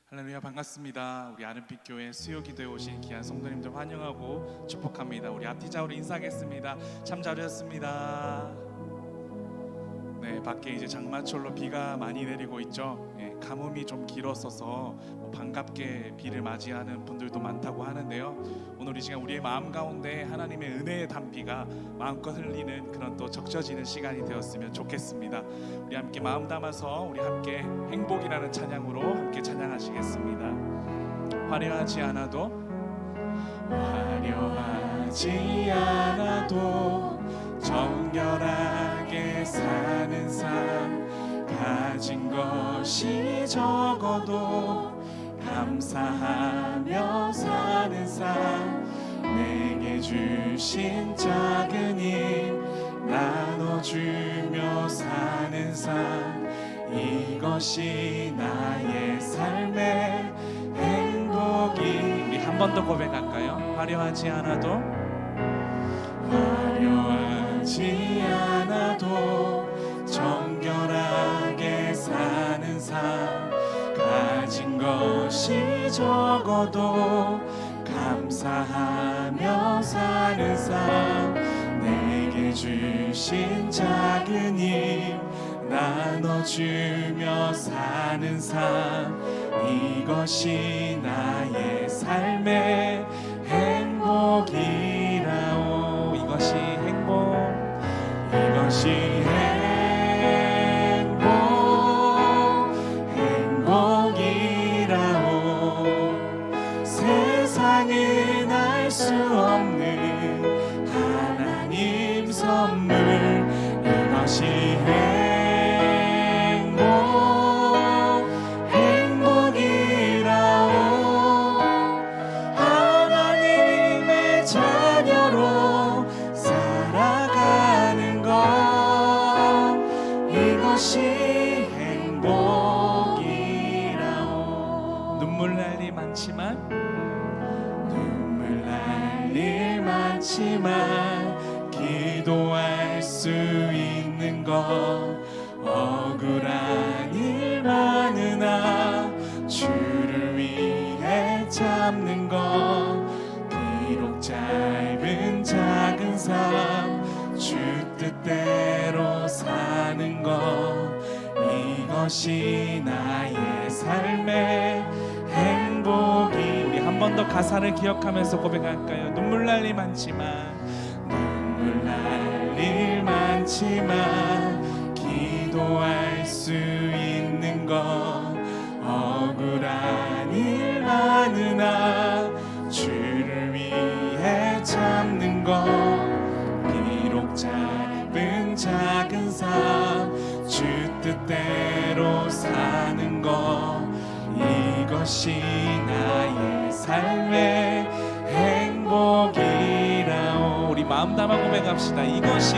할렐루야, 반갑습니다. 우리 아름빛 교회 수요 기도에 오신 귀한 성도님들 환영하고 축복합니다. 우리 앞뒤좌우로 인사하겠습니다. 참 잘하셨습니다. 네, 밖에 이제 장마철로 비가 많이 내리고 있죠. 가뭄이 좀 길었어서 반갑게 비를 맞이하는 분들도 많다고 하는데요. 오늘 이 시간 우리의 마음 가운데 하나님의 은혜의 단비가 마음껏 흘리는 그런 또 적셔지는 시간이 되었으면 좋겠습니다. 우리 함께 마음 담아서 우리 함께 행복이라는 찬양으로 함께 찬양하시겠습니다. 화려하지 않아도 정결하게 사는 삶, 가진 것이 적어도 감사하며 사는 삶, 내게 주신 작은 힘 나눠주며 사는 삶, 이것이 나의 삶의 행복이. 우리 한 번 더 고백할까요? 화려하지 않아도 정결하게 사는 삶, 가진 것이 적어도 감사하며 사는 삶, 내게 주신 작은 힘 나눠주며 사는 삶, 이것이 나의 삶의 행복이라오. 이것이 행복이라오. 세상은 알 수 없는 하나님 선물, 이것이 행복이라오. 하나님의 자녀로 살아가는 것, 이것이 행복이라오. 눈물 날 일 많지만 기도할 수 있는 것, 억울한 일 많으나 주를 위해 참는 것, 비록 짧은 작은 삶 주 뜻대로 사는 것, 이것이 나의 삶의 행복이. 우리 한 번 더 가사를 기억하면서 고백할까요? 눈물 날 일 많지만 기도할 수 있는 것, 억울한 일 많으나 주를 위해 참는 것, 비록 짧은 작은 삶 주 뜻대로 사는 것, 이것이 나의 삶의 행복이라오. 우리 마음 담아 고백합시다. 이것이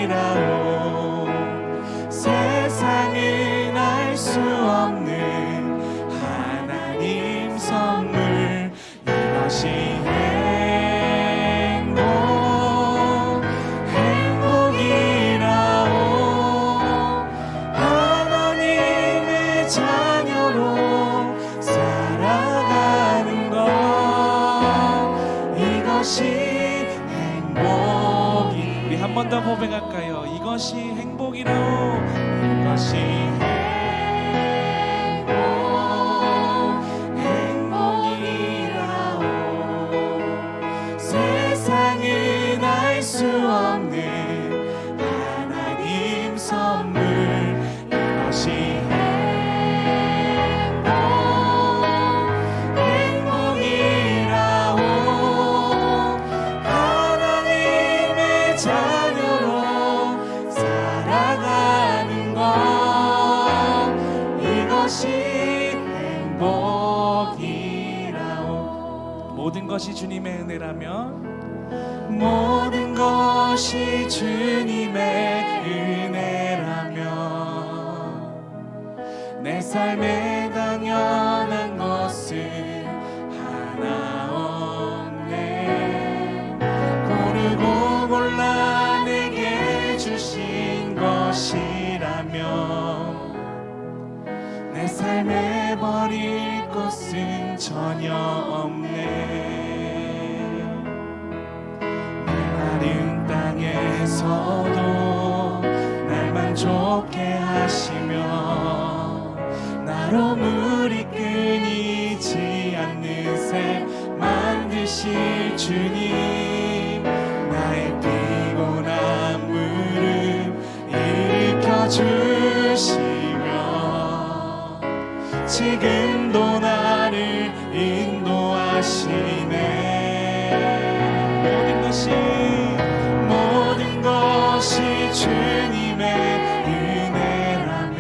행복이라오. 세상은 알 수 없는 하나님 선물, 이것이 행복이라오. 하나님의 자녀로 살아가는 것, 이것이 행복이. 우리 한 번 더 고백할까요? 이것이 행복이라오. 이것이 행복이라오. 세상은 알 수 없는 하나님 선물, 이것이 행복이라오. 하나님의 자녀로 살아가는 것, 이것이 행복이라오. 모든 것이 주님의 은혜라면, 모든 것이 주님의 은혜라면, 내 삶에 당연한 것은 하나 없네. 고르고 골라 내게 주신 내버릴 것은 전혀 없네. 메마른 땅에서도 날 만족해 하시며 나로 물이 끊이지 않는 새 만드실 주님, 나의 피곤한 무릎 일으켜 주시며 지금도 나를 인도하시네. 모든 것이 주님의 은혜라면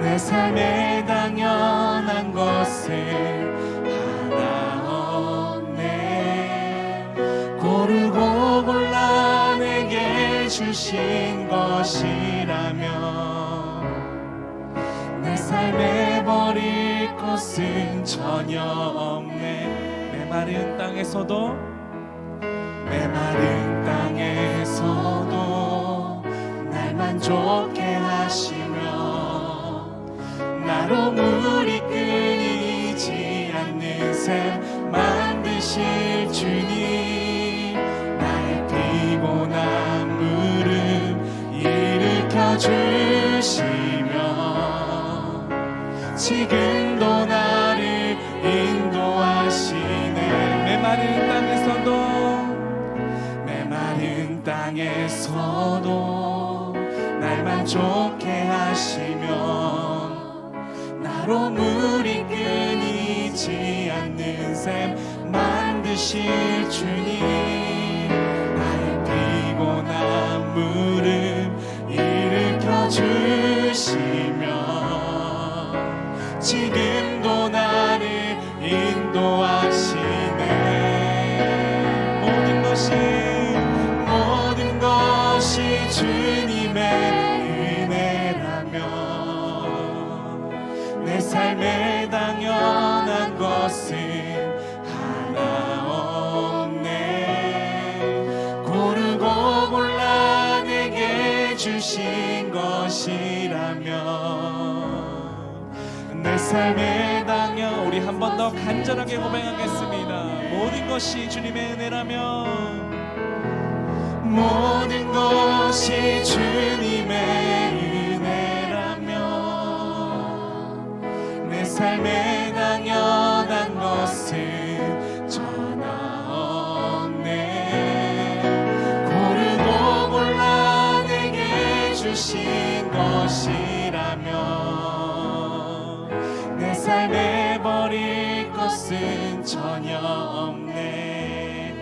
내 삶에 당연한 것을 하나 없네. 고르고 골라 내게 주신 것이라면 내 삶에 버릴 것은 전혀 없네. 메마른 땅에서도 날 만족해 하시며 나로 물이 끊이지 않는 샘 만드실 주님, 나의 피곤한 무릎 일으켜 주시며 지금도 나를 인도하시네. 메마른 땅에서도 날 만족해 하시며 나로 물이 끊이지 않는 샘 만드실 주님, 나의 피곤한 무릎 일으켜 주시며 지금도 나를 인도하시네. 모든 것이 주님의 은혜라면 내 삶에 당연한 것은 하나 없네. 고르고 골라 내게 주신 것이라면 내 삶에 당연. 우리 한 번 더 간절하게 고백하겠습니다. 모든 것이 주님의 은혜라면, 모든 것이 주님의 은혜라면 내 삶에 당연한 것은 전하 없네. 고르고 골라 내게 주신 것이라면 내 삶에 버릴 것은 전혀 없네.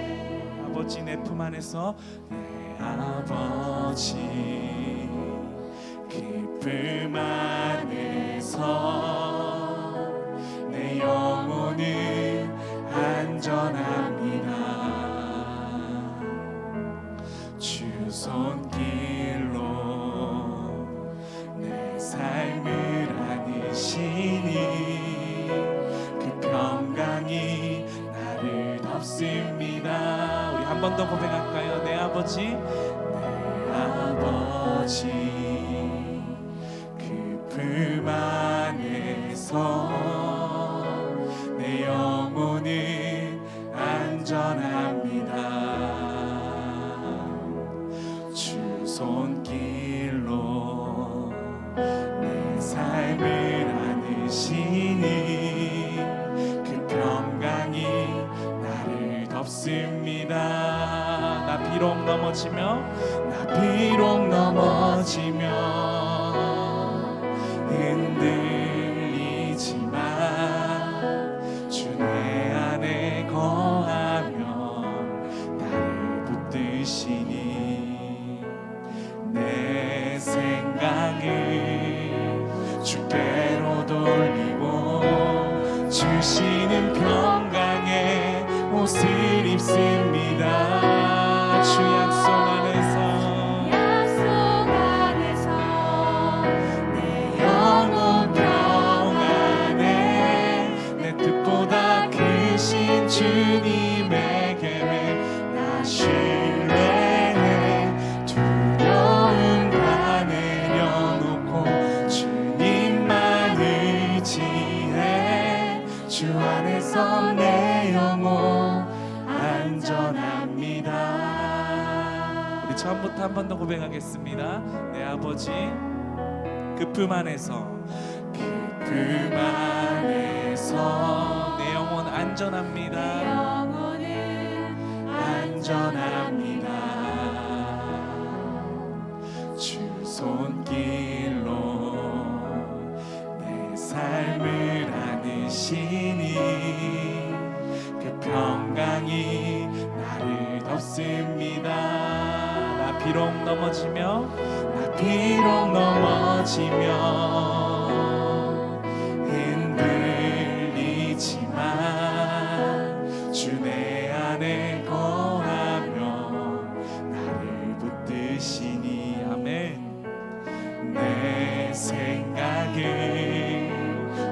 아버지, 내 품 안에서 아버지 기쁨 안에서 내 영혼은 안전합니다. 주 손길로 내 삶을 안으시니 그 평강이 나를 덮습니다. 우리 한 번 더 고백할까요? 내 아버지 그 품 안에서 내 영혼은 안전합니다. 주 손길로 내 삶을 안으시니 그 평강이 나를 덮습니다. 나 비록 넘어지며 흔들리지만 주 내 안에 거하며 나를 붙드시니 내 생각을 주께로 돌리고 주시는 평강의 옷을 입습니다. 주 약속 안에서 내 영혼 평안에 내 뜻보다 크신 주님의 계획 나 신뢰해. 두려움 다 내려놓고 주님만 처음부터 한 번 더 고백하겠습니다. 내 아버지 그 품 안에서 내 영혼 안전합니다. 안전합니다. 주 손길로 내 삶을 안으시니 그 평강이 나를 덮습니다. 나 비록 넘어지며 흔들리지만 주 내 안에 거하며 나를 붙드시니 아멘. 내 생각을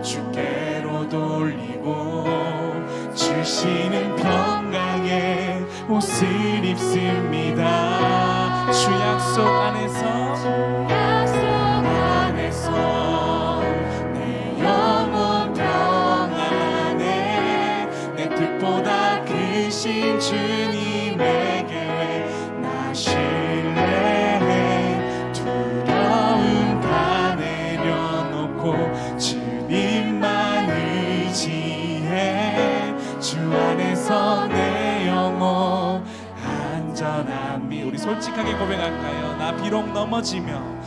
주께로 돌리고 주시는 평강의 옷을 입습니다. 주 약속 안에서 내 영혼 평안해. 내 뜻보다 크신 주님에게 나 신뢰해. 두려움 다 내려놓고 주님만 의지해. 주 안에서 내 영혼 안전함이. 우리 솔직하게 고백할까요? 나 비록 넘어지며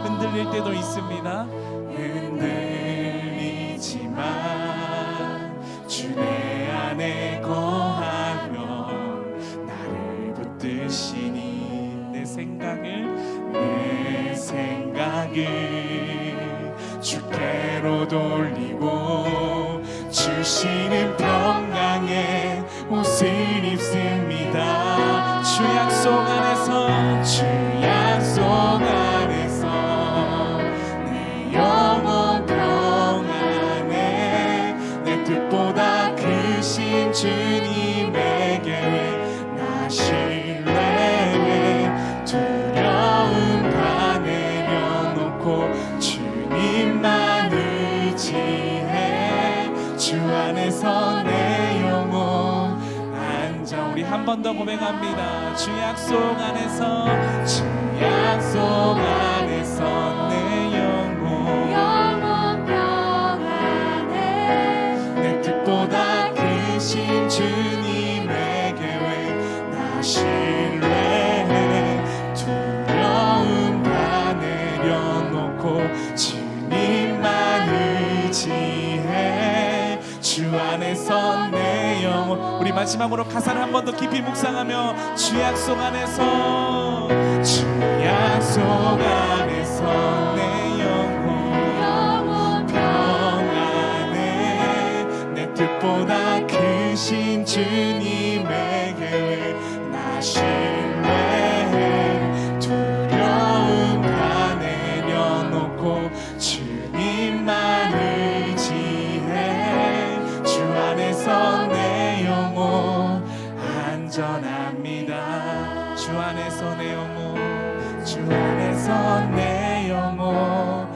흔들릴 때도 있습니다. 흔들리지만 주 내 안에 거하며 나를 붙드시니 내 생각을 주께로 돌리고 주시는 평강의 옷을 입습니다. 주 약속 안에서 내 영혼 평안해. 내 뜻보다 크신 주님에게 나 신뢰해. 두려움 다 내려놓고 주님만 의지해. 주 안에서 내 영혼 안전. 우리 한 번 더 고백합니다. 주 약속 안에서 내 영혼 평안해. 내 뜻보다 크신 주님에게 나 신뢰해. 두려움 다 내려놓고 주님만 의지해. 주 안에서 내 영혼. 우리 마지막으로 가사를 한 번 더 깊이 묵상하며 주 약속 안에서 내 영혼 평안해. 내 뜻보다 크신 주님에게 나 신뢰해. 두려움 다 내려놓고 주님만 의지해. 주 안에서 내 영혼 안전합니다. 주 안에서 내 영혼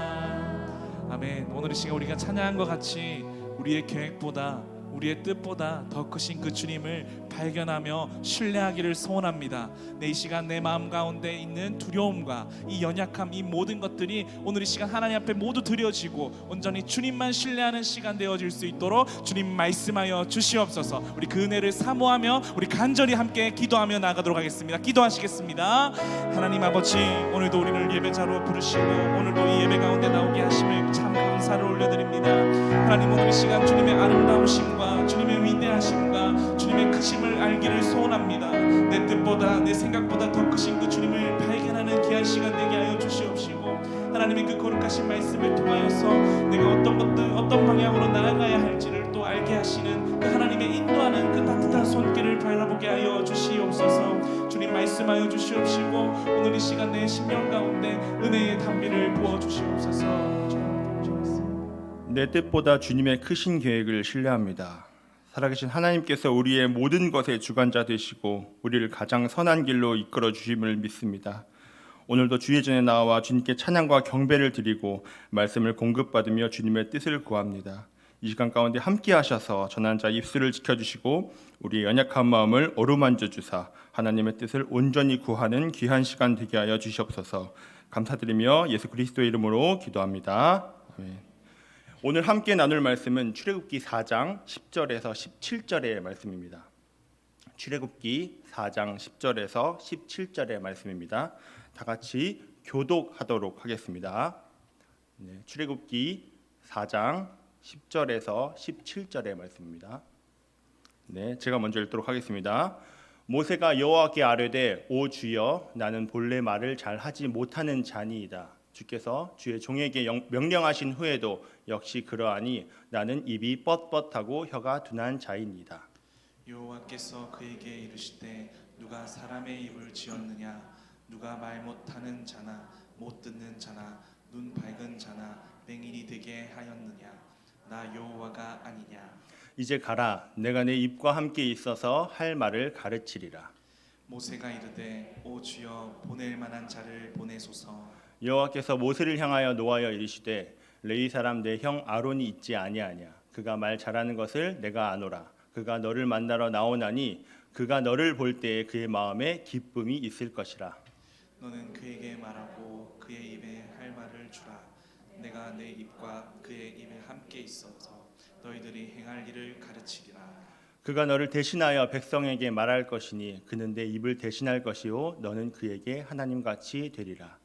안전합니다. 아멘. 오늘 이 시간 우리가 찬양한 것 같이 우리의 계획보다 우리의 뜻보다 더 크신 그 주님을 발견하며 신뢰하기를 소원합니다. 이 시간 내 마음 가운데 있는 두려움과 이 연약함, 이 모든 것들이 오늘 이 시간 하나님 앞에 모두 드려지고 온전히 주님만 신뢰하는 시간 되어질 수 있도록 주님 말씀하여 주시옵소서. 우리 그 은혜를 사모하며 우리 간절히 함께 기도하며 나가도록 하겠습니다. 기도하시겠습니다. 하나님 아버지, 오늘도 우리를 예배자로 부르시고 오늘도 이 예배 가운데 나오게 하심을 참 감사를 올려드립니다. 하나님, 오늘 이 시간 주님의 아름다우심과 주님의 위대하심과 주님의 크심을 알기를 소원합니다. 내 뜻보다 내 생각보다 더 크신 그 주님을 발견하는 귀한 시간 되게 하여 주시옵시고, 하나님의 그 거룩하신 말씀을 통하여서 내가 어떤 방향으로 나아가야 할지를 또 알게 하시는 그 하나님의 인도하는 그 따뜻한 손길을 바라보게 하여 주시옵소서. 주님 말씀하여 주시옵시고 오늘 이 시간 내 심령 가운데 은혜의 단비를 부어 주시옵소서. 내 뜻보다 주님의 크신 계획을 신뢰합니다. 살아계신 하나님께서 우리의 모든 것의 주관자 되시고 우리를 가장 선한 길로 이끌어 주심을 믿습니다. 오늘도 주의 전에 나와 주님께 찬양과 경배를 드리고 말씀을 공급받으며 주님의 뜻을 구합니다. 이 시간 가운데 함께 하셔서 전한 자 입술을 지켜주시고 우리의 연약한 마음을 어루만져 주사 하나님의 뜻을 온전히 구하는 귀한 시간 되게 하여 주시옵소서. 감사드리며 예수 그리스도의 이름으로 기도합니다. 아멘. 오늘 함께 나눌 말씀은 출애굽기 4장 10절에서 17절의 말씀입니다. 출애굽기 4장 10절에서 17절의 말씀입니다. 다 같이 교독하도록 하겠습니다. 네, 출애굽기 4장 10절에서 17절의 말씀입니다. 네, 제가 먼저 읽도록 하겠습니다. 모세가 여호와께 아뢰되 오 주여 나는 본래 말을 잘 하지 못하는 자니이다. 주께서 주의 종에게 명령하신 후에도 역시 그러하니 나는 입이 뻣뻣하고 혀가 둔한 자이니이다. 여호와께서 그에게 이르시되 누가 사람의 입을 지었느냐 누가 말 못하는 자나 못 듣는 자나 눈 밝은 자나 맹인이 되게 하였느냐 나 여호와가 아니냐. 이제 가라 내가 내 입과 함께 있어서 할 말을 가르치리라. 모세가 이르되 오 주여 보낼 만한 자를 보내소서. 여호와께서 모세를 향하여 노하여 이르시되 레위 사람 내 형 아론이 있지 아니하냐. 그가 말 잘하는 것을 내가 아노라. 그가 너를 만나러 나오나니 그가 너를 볼 때에 그의 마음에 기쁨이 있을 것이라. 너는 그에게 말하고 그의 입에 할 말을 주라. 내가 내 입과 그의 입에 함께 있어서 너희들이 행할 일을 가르치리라. 그가 너를 대신하여 백성에게 말할 것이니 그는 내 입을 대신할 것이요 너는 그에게 하나님같이 되리라.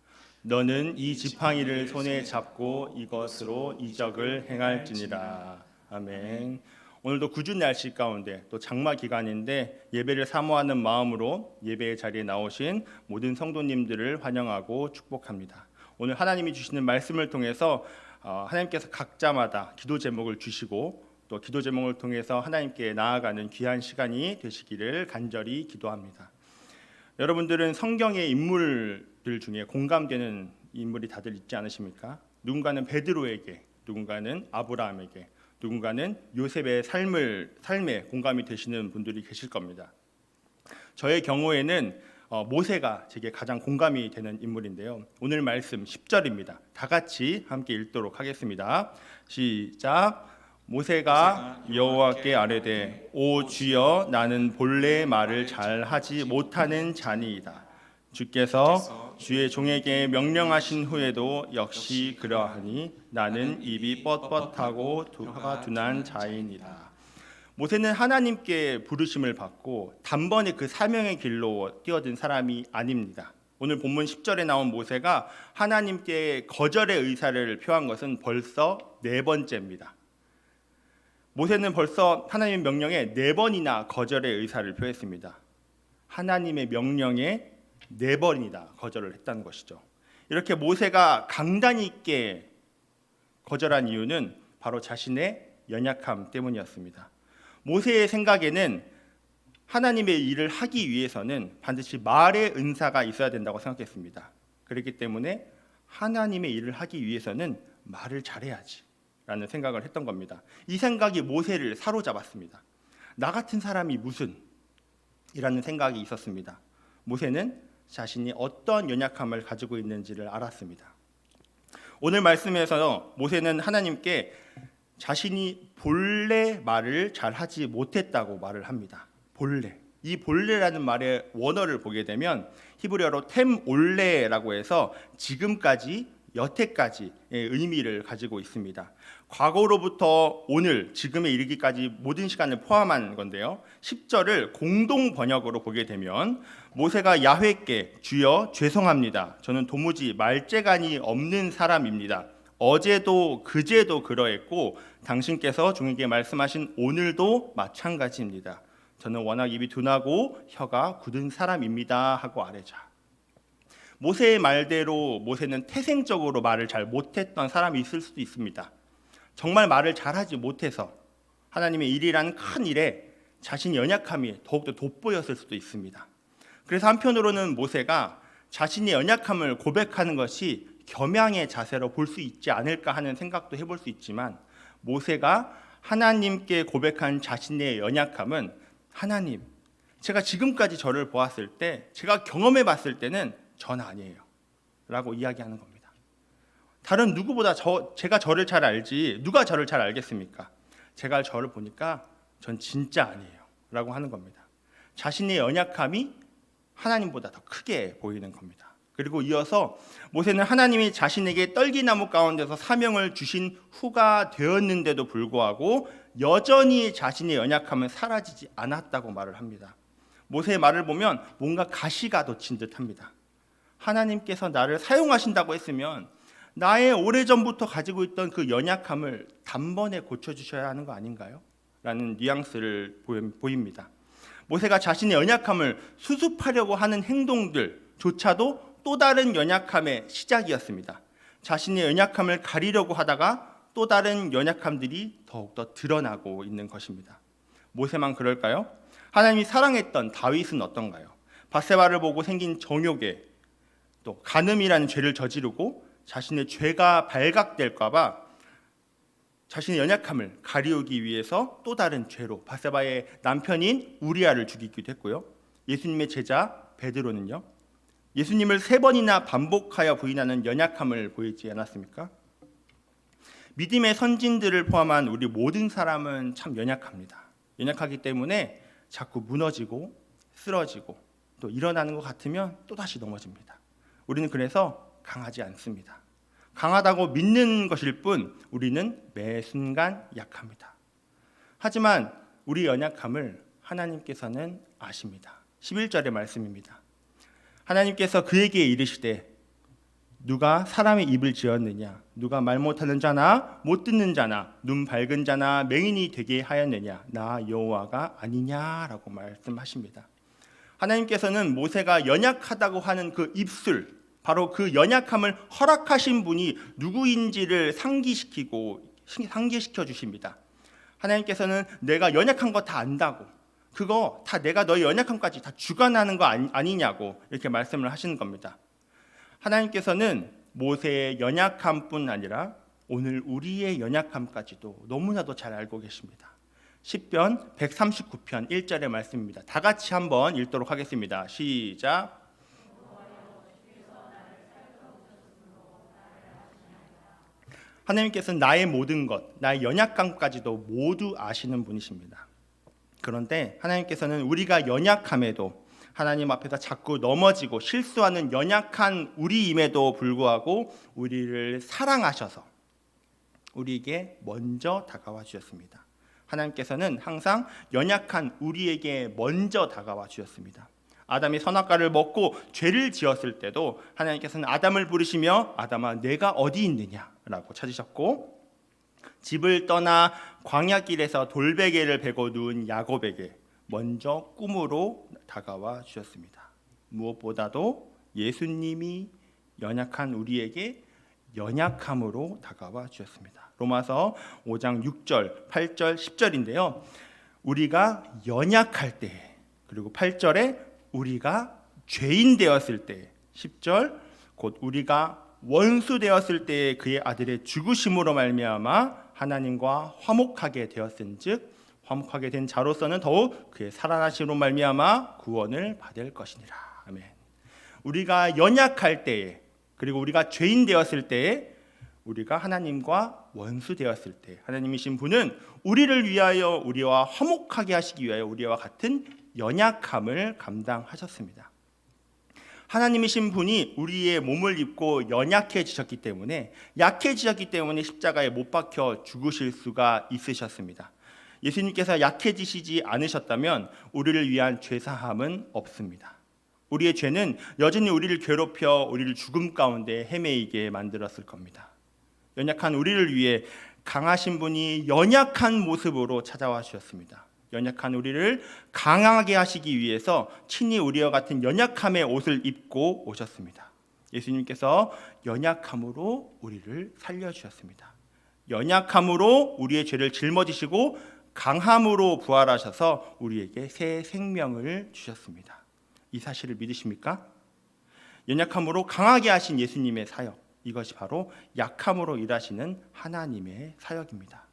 너는 이 지팡이를 손에 잡고 이것으로 이적을 행할지니라. 아멘. 오늘도 궂은 날씨 가운데 또 장마 기간인데 예배를 사모하는 마음으로 예배의 자리에 나오신 모든 성도님들을 환영하고 축복합니다. 오늘 하나님이 주시는 말씀을 통해서 하나님께서 각자마다 기도 제목을 주시고 또 기도 제목을 통해서 하나님께 나아가는 귀한 시간이 되시기를 간절히 기도합니다. 여러분들은 성경의 인물들 중에 공감되는 인물이 다들 있지 않으십니까? 누군가는 베드로에게, 누군가는 아브라함에게, 누군가는 요셉의 삶에 공감이 되시는 분들이 계실 겁니다. 저의 경우에는 모세가 제게 가장 공감이 되는 인물인데요. 오늘 말씀 10절입니다. 다 같이 함께 읽도록 하겠습니다. 시작. 모세가 여호와께 아뢰되 오 주여 나는 본래 말을 잘 하지 못하는 자니이다. 주께서 주의 종에게 명령하신 후에도 역시 그러하니 나는 입이 뻣뻣하고 혀가 둔한 자이니라. 모세는 하나님께 부르심을 받고 단번에 그 사명의 길로 뛰어든 사람이 아닙니다. 오늘 본문 10절에 나온 모세가 하나님께 거절의 의사를 표한 것은 벌써 4번째입니다. 모세는 벌써 하나님의 명령에 4번이나 거절의 의사를 표했습니다. 하나님의 명령에 4번이나 거절을 했다는 것이죠. 이렇게 모세가 강단 있게 거절한 이유는 바로 자신의 연약함 때문이었습니다. 모세의 생각에는 하나님의 일을 하기 위해서는 반드시 말의 은사가 있어야 된다고 생각했습니다. 그렇기 때문에 하나님의 일을 하기 위해서는 말을 잘해야지 라는 생각을 했던 겁니다. 이 생각이 모세를 사로잡았습니다. 나 같은 사람이 무슨 이라는 생각이 있었습니다. 모세는 자신이 어떤 연약함을 가지고 있는지를 알았습니다. 오늘 말씀에서 모세는 하나님께 자신이 본래 말을 잘하지 못했다고 말을 합니다. 본래. 이 본래라는 말의 원어를 보게 되면 히브리어로 템올레라고 해서 지금까지, 여태까지의 의미를 가지고 있습니다. 과거로부터 오늘, 지금에 이르기까지 모든 시간을 포함한 건데요. 10절을 공동 번역으로 보게 되면 모세가 야훼께 주여 죄송합니다. 저는 도무지 말재간이 없는 사람입니다. 어제도 그제도 그러했고 당신께서 종에게 말씀하신 오늘도 마찬가지입니다. 저는 워낙 입이 둔하고 혀가 굳은 사람입니다 하고 아뢰자. 모세의 말대로 모세는 태생적으로 말을 잘 못했던 사람이 있을 수도 있습니다. 정말 말을 잘하지 못해서 하나님의 일이라는 큰 일에 자신의 연약함이 더욱더 돋보였을 수도 있습니다. 그래서 한편으로는 모세가 자신의 연약함을 고백하는 것이 겸양의 자세로 볼 수 있지 않을까 하는 생각도 해볼 수 있지만 모세가 하나님께 고백한 자신의 연약함은 하나님, 제가 지금까지 저를 보았을 때 제가 경험해 봤을 때는 전 아니에요 라고 이야기하는 겁니다. 다른 누구보다 제가 저를 잘 알지 누가 저를 잘 알겠습니까? 제가 저를 보니까 전 진짜 아니에요 라고 하는 겁니다. 자신의 연약함이 하나님보다 더 크게 보이는 겁니다. 그리고 이어서 모세는 하나님이 자신에게 떨기나무 가운데서 사명을 주신 후가 되었는데도 불구하고 여전히 자신의 연약함은 사라지지 않았다고 말을 합니다. 모세의 말을 보면 뭔가 가시가 돋친 듯합니다. 하나님께서 나를 사용하신다고 했으면 나의 오래전부터 가지고 있던 그 연약함을 단번에 고쳐주셔야 하는 거 아닌가요? 라는 뉘앙스를 보입니다. 모세가 자신의 연약함을 수습하려고 하는 행동들조차도 또 다른 연약함의 시작이었습니다. 자신의 연약함을 가리려고 하다가 또 다른 연약함들이 더욱더 드러나고 있는 것입니다. 모세만 그럴까요? 하나님이 사랑했던 다윗은 어떤가요? 밧세바를 보고 생긴 정욕에 또 간음이라는 죄를 저지르고 자신의 죄가 발각될까 봐 자신의 연약함을 가리우기 위해서 또 다른 죄로 밧세바의 남편인 우리아를 죽이기도 했고요. 예수님의 제자 베드로는요, 예수님을 3번이나 반복하여 부인하는 연약함을 보이지 않았습니까? 믿음의 선진들을 포함한 우리 모든 사람은 참 연약합니다. 연약하기 때문에 자꾸 무너지고 쓰러지고 또 일어나는 것 같으면 또다시 넘어집니다. 우리는 그래서 강하지 않습니다. 강하다고 믿는 것일 뿐 우리는 매 순간 약합니다. 하지만 우리 연약함을 하나님께서는 아십니다. 11절의 말씀입니다. 하나님께서 그에게 이르시되 누가 사람의 입을 지었느냐, 누가 말 못하는 자나 못 듣는 자나 눈 밝은 자나 맹인이 되게 하였느냐, 나 여호와가 아니냐라고 말씀하십니다. 하나님께서는 모세가 연약하다고 하는 그 입술, 바로 그 연약함을 허락하신 분이 누구인지를 상기시켜 주십니다. 하나님께서는 내가 연약한 거 다 안다고, 그거 다 내가 너의 연약함까지 다 주관하는 거 아니냐고 이렇게 말씀을 하시는 겁니다. 하나님께서는 모세의 연약함뿐 아니라 오늘 우리의 연약함까지도 너무나도 잘 알고 계십니다. 시편 139편 1절의 말씀입니다. 다 같이 한번 읽도록 하겠습니다. 시작. 하나님께서는 나의 모든 것, 나의 연약함까지도 모두 아시는 분이십니다. 그런데 하나님께서는 우리가 연약함에도 하나님 앞에서 자꾸 넘어지고 실수하는 연약한 우리임에도 불구하고 우리를 사랑하셔서 우리에게 먼저 다가와 주셨습니다. 하나님께서는 항상 연약한 우리에게 먼저 다가와 주셨습니다. 아담이 선악과를 먹고 죄를 지었을 때도 하나님께서는 아담을 부르시며 아담아 내가 어디 있느냐라고 찾으셨고, 집을 떠나 광야길에서 돌베개를 베고 누운 야곱에게 먼저 꿈으로 다가와 주셨습니다. 무엇보다도 예수님이 연약한 우리에게 연약함으로 다가와 주셨습니다. 로마서 5장 6절, 8절, 10절인데요. 우리가 연약할 때, 그리고 8절에 우리가 죄인 되었을 때, 10절 곧 우리가 원수 되었을 때 그의 아들의 죽으심으로 말미암아 하나님과 화목하게 되었은즉 화목하게 된 자로서는 더욱 그의 살아나심으로 말미암아 구원을 받을 것이니라. 아멘. 우리가 연약할 때에, 그리고 우리가 죄인 되었을 때에, 우리가 하나님과 원수 되었을 때 하나님이신 분은 우리를 위하여 우리와 화목하게 하시기 위하여 우리와 같은 연약함을 감당하셨습니다. 하나님이신 분이 우리의 몸을 입고 연약해지셨기 때문에, 약해지셨기 때문에 십자가에 못 박혀 죽으실 수가 있으셨습니다. 예수님께서 약해지시지 않으셨다면 우리를 위한 죄사함은 없습니다. 우리의 죄는 여전히 우리를 괴롭혀 우리를 죽음 가운데 헤매이게 만들었을 겁니다. 연약한 우리를 위해 강하신 분이 연약한 모습으로 찾아와 주셨습니다. 연약한 우리를 강하게 하시기 위해서 친히 우리와 같은 연약함의 옷을 입고 오셨습니다. 예수님께서 연약함으로 우리를 살려주셨습니다. 연약함으로 우리의 죄를 짊어지시고 강함으로 부활하셔서 우리에게 새 생명을 주셨습니다. 이 사실을 믿으십니까? 연약함으로 강하게 하신 예수님의 사역, 이것이 바로 약함으로 일하시는 하나님의 사역입니다.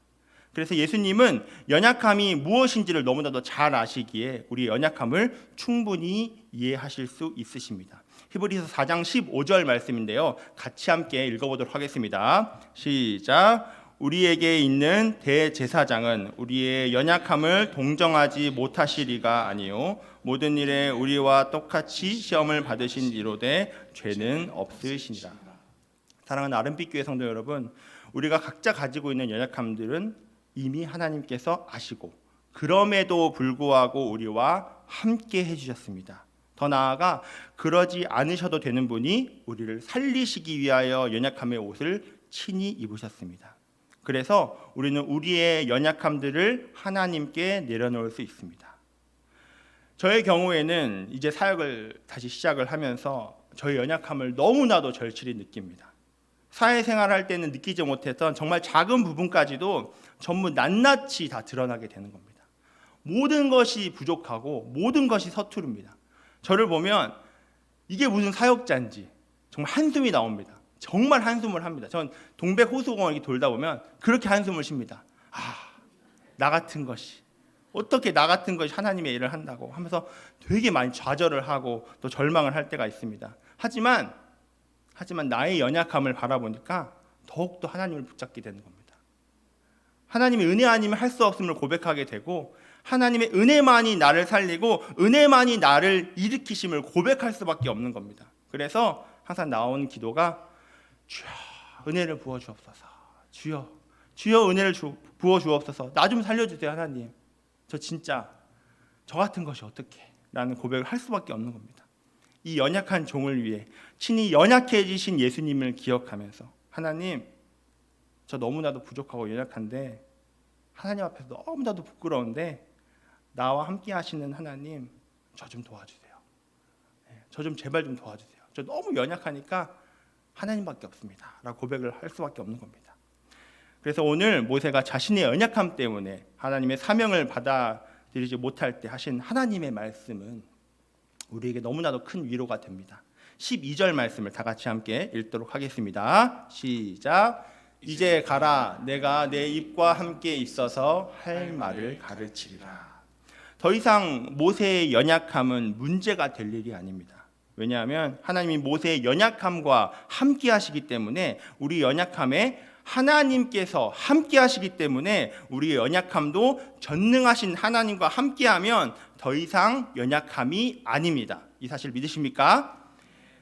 그래서 예수님은 연약함이 무엇인지를 너무나도 잘 아시기에 우리 연약함을 충분히 이해하실 수 있으십니다. 히브리서 4장 15절 말씀인데요. 같이 함께 읽어보도록 하겠습니다. 시작. 우리에게 있는 대제사장은 우리의 연약함을 동정하지 못하시리가 아니요 모든 일에 우리와 똑같이 시험을 받으신 이로되 죄는 없으시니라. 사랑하는 아름빛 교회 성도 여러분, 우리가 각자 가지고 있는 연약함들은 이미 하나님께서 아시고 그럼에도 불구하고 우리와 함께 해주셨습니다. 더 나아가 그러지 않으셔도 되는 분이 우리를 살리시기 위하여 연약함의 옷을 친히 입으셨습니다. 그래서 우리는 우리의 연약함들을 하나님께 내려놓을 수 있습니다. 저의 경우에는 이제 사역을 다시 시작을 하면서 저의 연약함을 너무나도 절실히 느낍니다. 사회생활할 때는 느끼지 못했던 정말 작은 부분까지도 전부 낱낱이 다 드러나게 되는 겁니다. 모든 것이 부족하고 모든 것이 서투릅니다. 저를 보면 이게 무슨 사역자인지 정말 한숨이 나옵니다. 정말 한숨을 합니다. 전 동백호수공원 이렇게 돌다 보면 그렇게 한숨을 쉽니다. 나 같은 것이 어떻게 나 같은 것이 하나님의 일을 한다고 하면서 되게 많이 좌절을 하고 또 절망을 할 때가 있습니다. 하지만 나의 연약함을 바라보니까 더욱더 하나님을 붙잡게 되는 겁니다. 하나님의 은혜 아니면 할 수 없음을 고백하게 되고 하나님의 은혜만이 나를 살리고 은혜만이 나를 일으키심을 고백할 수밖에 없는 겁니다. 그래서 항상 나오는 기도가 주여 은혜를 부어주옵소서. 주여 은혜를 부어주옵소서. 나 좀 살려주세요 하나님. 저 진짜 저 같은 것이 어떻게 라는 고백을 할 수밖에 없는 겁니다. 이 연약한 종을 위해 친히 연약해지신 예수님을 기억하면서 하나님 저 너무나도 부족하고 연약한데 하나님 앞에서 너무나도 부끄러운데 나와 함께 하시는 하나님 저 좀 도와주세요. 저 좀 제발 좀 도와주세요. 저 너무 연약하니까 하나님밖에 없습니다 라고 고백을 할 수밖에 없는 겁니다. 그래서 오늘 모세가 자신의 연약함 때문에 하나님의 사명을 받아들이지 못할 때 하신 하나님의 말씀은 우리에게 너무나도 큰 위로가 됩니다. 12절 말씀을 다 같이 함께 읽도록 하겠습니다. 시작. 이제 가라. 내가 내 입과 함께 있어서 할 말을 가르치리라. 더 이상 모세의 연약함은 문제가 될 일이 아닙니다. 왜냐하면 하나님이 모세의 연약함과 함께 하시기 때문에 우리 연약함에 하나님께서 함께 하시기 때문에 우리의 연약함도 전능하신 하나님과 함께하면 더 이상 연약함이 아닙니다. 이 사실 믿으십니까?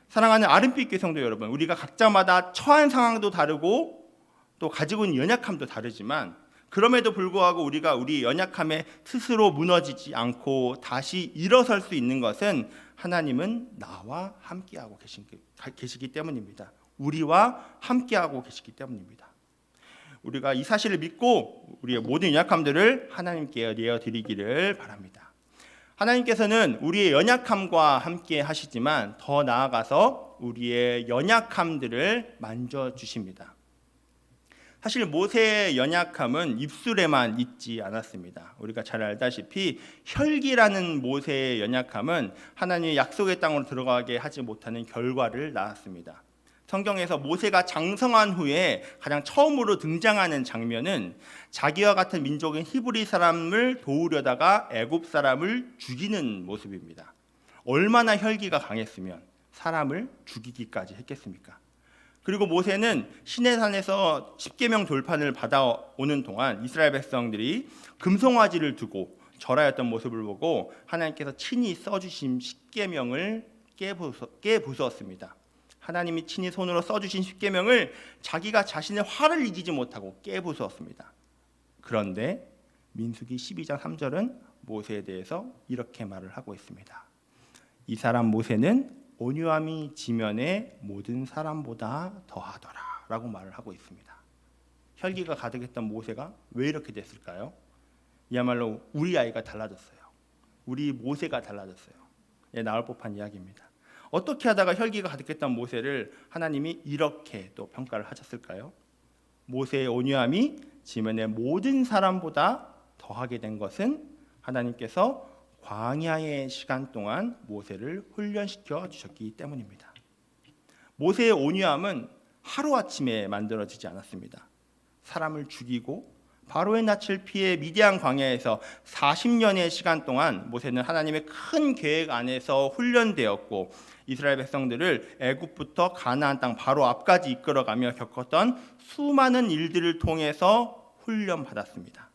사랑하는 아름빛 교회 성도 여러분, 우리가 각자마다 처한 상황도 다르고 또 가지고 있는 연약함도 다르지만 그럼에도 불구하고 우리가 우리 연약함에 스스로 무너지지 않고 다시 일어설 수 있는 것은 하나님은 나와 함께하고 계시기 때문입니다. 우리와 함께하고 계시기 때문입니다. 우리가 이 사실을 믿고 우리의 모든 연약함들을 하나님께 내어드리기를 바랍니다. 하나님께서는 우리의 연약함과 함께 하시지만 더 나아가서 우리의 연약함들을 만져주십니다. 사실 모세의 연약함은 입술에만 있지 않았습니다. 우리가 잘 알다시피 혈기라는 모세의 연약함은 하나님의 약속의 땅으로 들어가게 하지 못하는 결과를 낳았습니다. 성경에서 모세가 장성한 후에 가장 처음으로 등장하는 장면은 자기와 같은 민족인 히브리 사람을 도우려다가 애굽 사람을 죽이는 모습입니다. 얼마나 혈기가 강했으면 사람을 죽이기까지 했겠습니까? 그리고 모세는 시내산에서 십계명 돌판을 받아오는 동안 이스라엘 백성들이 금송아지를 두고 절하였던 모습을 보고 하나님께서 친히 써주신 십계명을 깨부수었습니다. 하나님이 친히 손으로 써주신 십계명을 자기가 자신의 화를 이기지 못하고 깨부수었습니다. 그런데 민수기 12장 3절은 모세에 대해서 이렇게 말을 하고 있습니다. 이 사람 모세는 온유함이 지면의 모든 사람보다 더하더라 라고 말을 하고 있습니다. 혈기가 가득했던 모세가 왜 이렇게 됐을까요? 이야말로 우리 아이가 달라졌어요. 우리 모세가 달라졌어요. 나올 법한 이야기입니다. 어떻게 하다가 혈기가 가득했던 모세를 하나님이 이렇게 또 평가를 하셨을까요? 모세의 온유함이 지면의 모든 사람보다 더하게 된 것은 하나님께서 광야의 시간 동안 모세를 훈련시켜 주셨기 때문입니다. 모세의 온유함은 하루아침에 만들어지지 않았습니다. 사람을 죽이고 바로의 낯을 피해 미디안 광야에서 40년의 시간 동안 모세는 하나님의 큰 계획 안에서 훈련되었고 이스라엘 백성들을 애굽부터 가나안 땅 바로 앞까지 이끌어가며 겪었던 수많은 일들을 통해서 훈련받았습니다.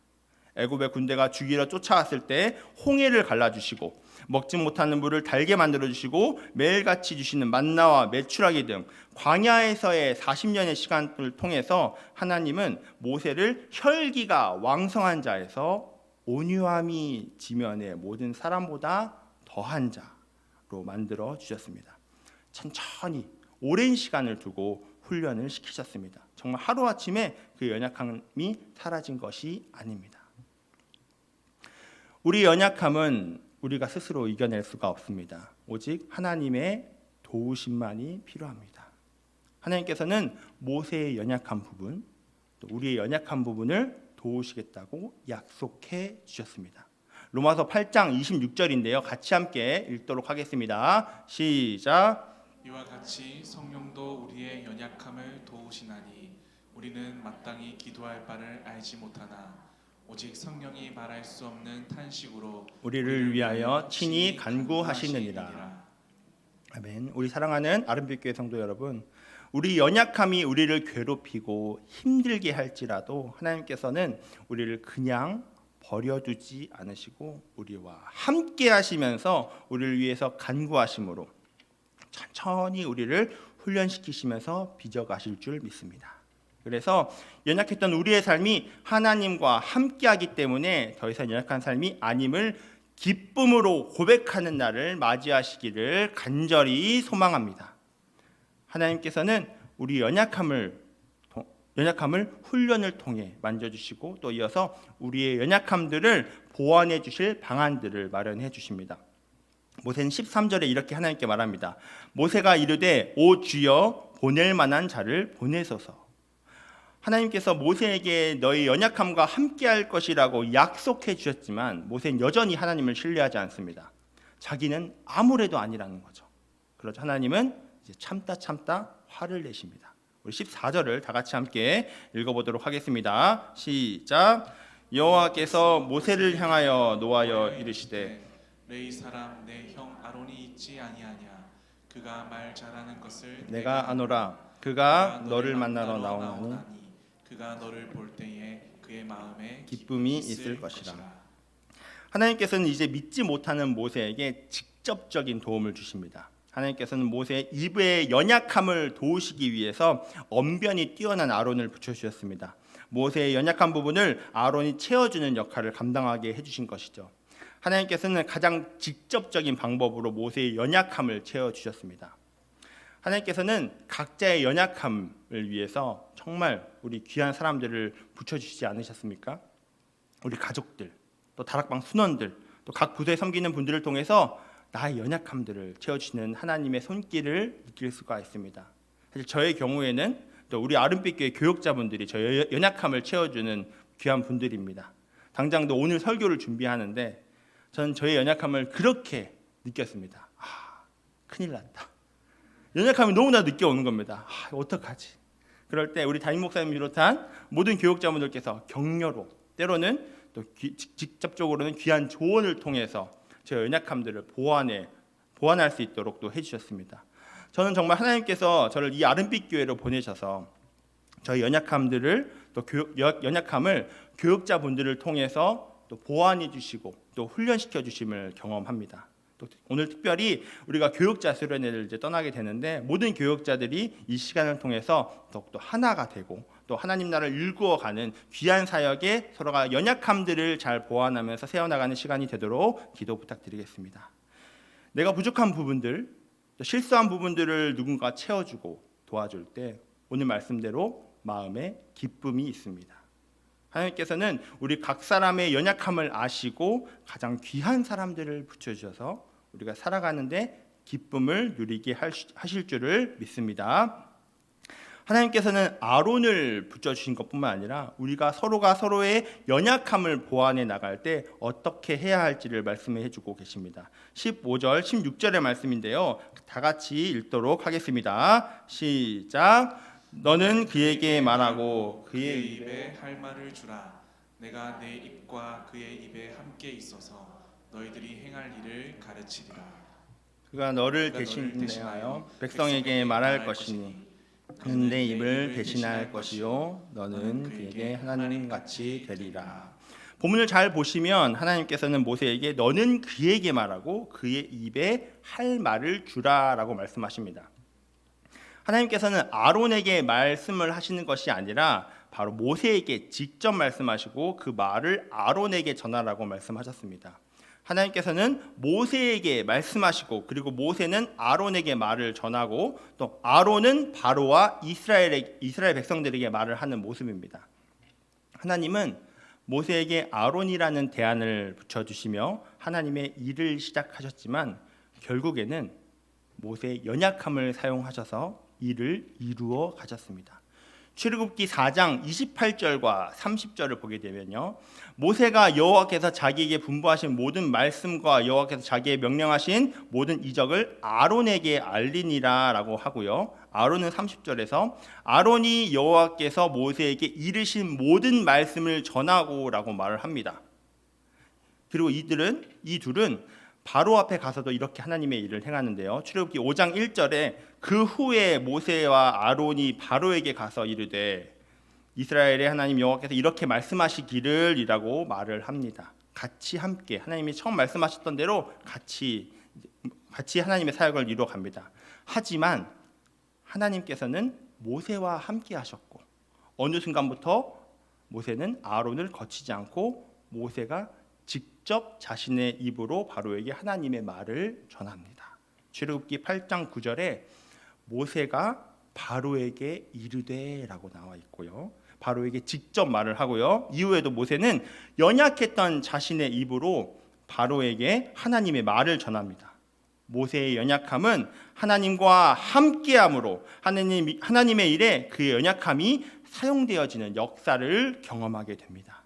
애굽의 군대가 죽이러 쫓아왔을 때 홍해를 갈라주시고 먹지 못하는 물을 달게 만들어주시고 매일같이 주시는 만나와 메추라기 등 광야에서의 40년의 시간을 통해서 하나님은 모세를 혈기가 왕성한 자에서 온유함이 지면의 모든 사람보다 더한 자로 만들어 주셨습니다. 천천히 오랜 시간을 두고 훈련을 시키셨습니다. 정말 하루아침에 그 연약함이 사라진 것이 아닙니다. 우리 연약함은 우리가 스스로 이겨낼 수가 없습니다. 오직 하나님의 도우심만이 필요합니다. 하나님께서는 모세의 연약한 부분, 또 우리의 연약한 부분을 도우시겠다고 약속해 주셨습니다. 로마서 8장 26절인데요. 같이 함께 읽도록 하겠습니다. 시작. 이와 같이 성령도 우리의 연약함을 도우시나니 우리는 마땅히 기도할 바를 알지 못하나 오직 성령이 말할 수 없는 탄식으로 우리를 위하여 친히 간구하시느니라. 아멘. 우리 사랑하는 아름빛 교회 성도 여러분, 우리 연약함이 우리를 괴롭히고 힘들게 할지라도 하나님께서는 우리를 그냥 버려두지 않으시고 우리와 함께 하시면서 우리를 위해서 간구하심으로 천천히 우리를 훈련시키시면서 빚어가실 줄 믿습니다. 그래서 연약했던 우리의 삶이 하나님과 함께하기 때문에 더 이상 연약한 삶이 아님을 기쁨으로 고백하는 날을 맞이하시기를 간절히 소망합니다. 하나님께서는 우리 연약함을 훈련을 통해 만져주시고 또 이어서 우리의 연약함들을 보완해 주실 방안들을 마련해 주십니다. 모세는 13절에 이렇게 하나님께 말합니다. 모세가 이르되 오 주여 보낼 만한 자를 보내소서. 하나님께서 모세에게 너희 연약함과 함께할 것이라고 약속해 주셨지만 모세는 여전히 하나님을 신뢰하지 않습니다. 자기는 아무래도 아니라는 거죠. 그러자 하나님은 이제 참다 화를 내십니다. 우리 14절을 다 같이 함께 읽어보도록 하겠습니다. 시작. 여호와께서 모세를 향하여 노하여 이르시되 레위 사람 내 형 아론이 있지 아니하냐 그가 말 잘하는 것을 내가 아노라 그가 너를 만나러 나오나니 그가 너를 볼 때에 그의 마음에 기쁨이 있을 것이라. 하나님께서는 이제 믿지 못하는 모세에게 직접적인 도움을 주십니다. 하나님께서는 모세의 입의 연약함을 도우시기 위해서 언변이 뛰어난 아론을 붙여주셨습니다. 모세의 연약한 부분을 아론이 채워주는 역할을 감당하게 해주신 것이죠. 하나님께서는 가장 직접적인 방법으로 모세의 연약함을 채워주셨습니다. 하나님께서는 각자의 연약함을 위해서 정말 우리 귀한 사람들을 붙여주시지 않으셨습니까? 우리 가족들, 또 다락방 순원들, 또 각 부서에 섬기는 분들을 통해서 나의 연약함들을 채워주시는 하나님의 손길을 느낄 수가 있습니다. 사실 저의 경우에는 또 우리 아름빛 교회 교육자분들이 저의 연약함을 채워주는 귀한 분들입니다. 당장도 오늘 설교를 준비하는데 저는 저의 연약함을 그렇게 느꼈습니다. 큰일 났다. 연약함이 너무나 늦게 오는 겁니다. 어떡하지? 그럴 때 우리 담임 목사님 비롯한 모든 교육자분들께서 격려로 때로는 또 직접적으로는 귀한 조언을 통해서 제 연약함들을 보완할 수 있도록 또 해주셨습니다. 저는 정말 하나님께서 저를 이 아름빛 교회로 보내셔서 저희 연약함들을 또 연약함을 교육자분들을 통해서 또 보완해 주시고 또 훈련시켜 주심을 경험합니다. 또 오늘 특별히 우리가 교육자 수련회를 이제 떠나게 되는데 모든 교육자들이 이 시간을 통해서 더욱더 하나가 되고 또 하나님 나라를 일구어가는 귀한 사역에 서로가 연약함들을 잘 보완하면서 세워나가는 시간이 되도록 기도 부탁드리겠습니다. 내가 부족한 부분들, 또 실수한 부분들을 누군가 채워주고 도와줄 때 오늘 말씀대로 마음에 기쁨이 있습니다. 하나님께서는 우리 각 사람의 연약함을 아시고 가장 귀한 사람들을 붙여주셔서 우리가 살아가는데 기쁨을 누리게 하실 줄을 믿습니다. 하나님께서는 아론을 붙여주신 것뿐만 아니라 우리가 서로가 서로의 연약함을 보완해 나갈 때 어떻게 해야 할지를 말씀해 주고 계십니다. 15절, 16절의 말씀인데요. 다 같이 읽도록 하겠습니다. 시작. 너는 그에게 말하고 그의 입에 할 말을 주라. 내가 내 입과 그의 입에 함께 있어서 너희들이 행할 일을 가르치리라. 그가 너를 그가 너를 대신하여 백성에게 말할 것이니 그는 내 입을 대신할 것이요 너는 그에게 하나님같이 되리라. 본문을 잘 보시면 하나님께서는 모세에게 너는 그에게 말하고 그의 입에 할 말을 주라라고 말씀하십니다. 하나님께서는 아론에게 말씀을 하시는 것이 아니라 바로 모세에게 직접 말씀하시고 그 말을 아론에게 전하라고 말씀하셨습니다. 하나님께서는 모세에게 말씀하시고 그리고 모세는 아론에게 말을 전하고 또 아론은 바로와 이스라엘 백성들에게 말을 하는 모습입니다. 하나님은 모세에게 아론이라는 대안을 붙여주시며 하나님의 일을 시작하셨지만 결국에는 모세의 연약함을 사용하셔서 일을 이루어 가셨습니다. 출애굽기 4장 28절과 30절을 보게 되면요, 모세가 여호와께서 자기에게 분부하신 모든 말씀과 여호와께서 자기에게 명령하신 모든 이적을 아론에게 알리니라라고 하고요, 아론은 30절에서 아론이 여호와께서 모세에게 이르신 모든 말씀을 전하고라고 말을 합니다. 그리고 이 둘은 바로 앞에 가서도 이렇게 하나님의 일을 행하는데요. 출애굽기 5장 1절에 그 후에 모세와 아론이 바로에게 가서 이르되 이스라엘의 하나님 여호와께서 이렇게 말씀하시기를이라고 말을 합니다. 같이 함께 하나님이 처음 말씀하셨던 대로 같이 하나님의 사역을 이루어 갑니다. 하지만 하나님께서는 모세와 함께 하셨고 어느 순간부터 모세는 아론을 거치지 않고 모세가 직접 자신의 입으로 바로에게 하나님의 말을 전합니다. 출애굽기 8장 9절에 모세가 바로에게 이르되라고 나와 있고요, 바로에게 직접 말을 하고요, 이후에도 모세는 연약했던 자신의 입으로 바로에게 하나님의 말을 전합니다. 모세의 연약함은 하나님과 함께함으로 하나님의 일에 그의 연약함이 사용되어지는 역사를 경험하게 됩니다.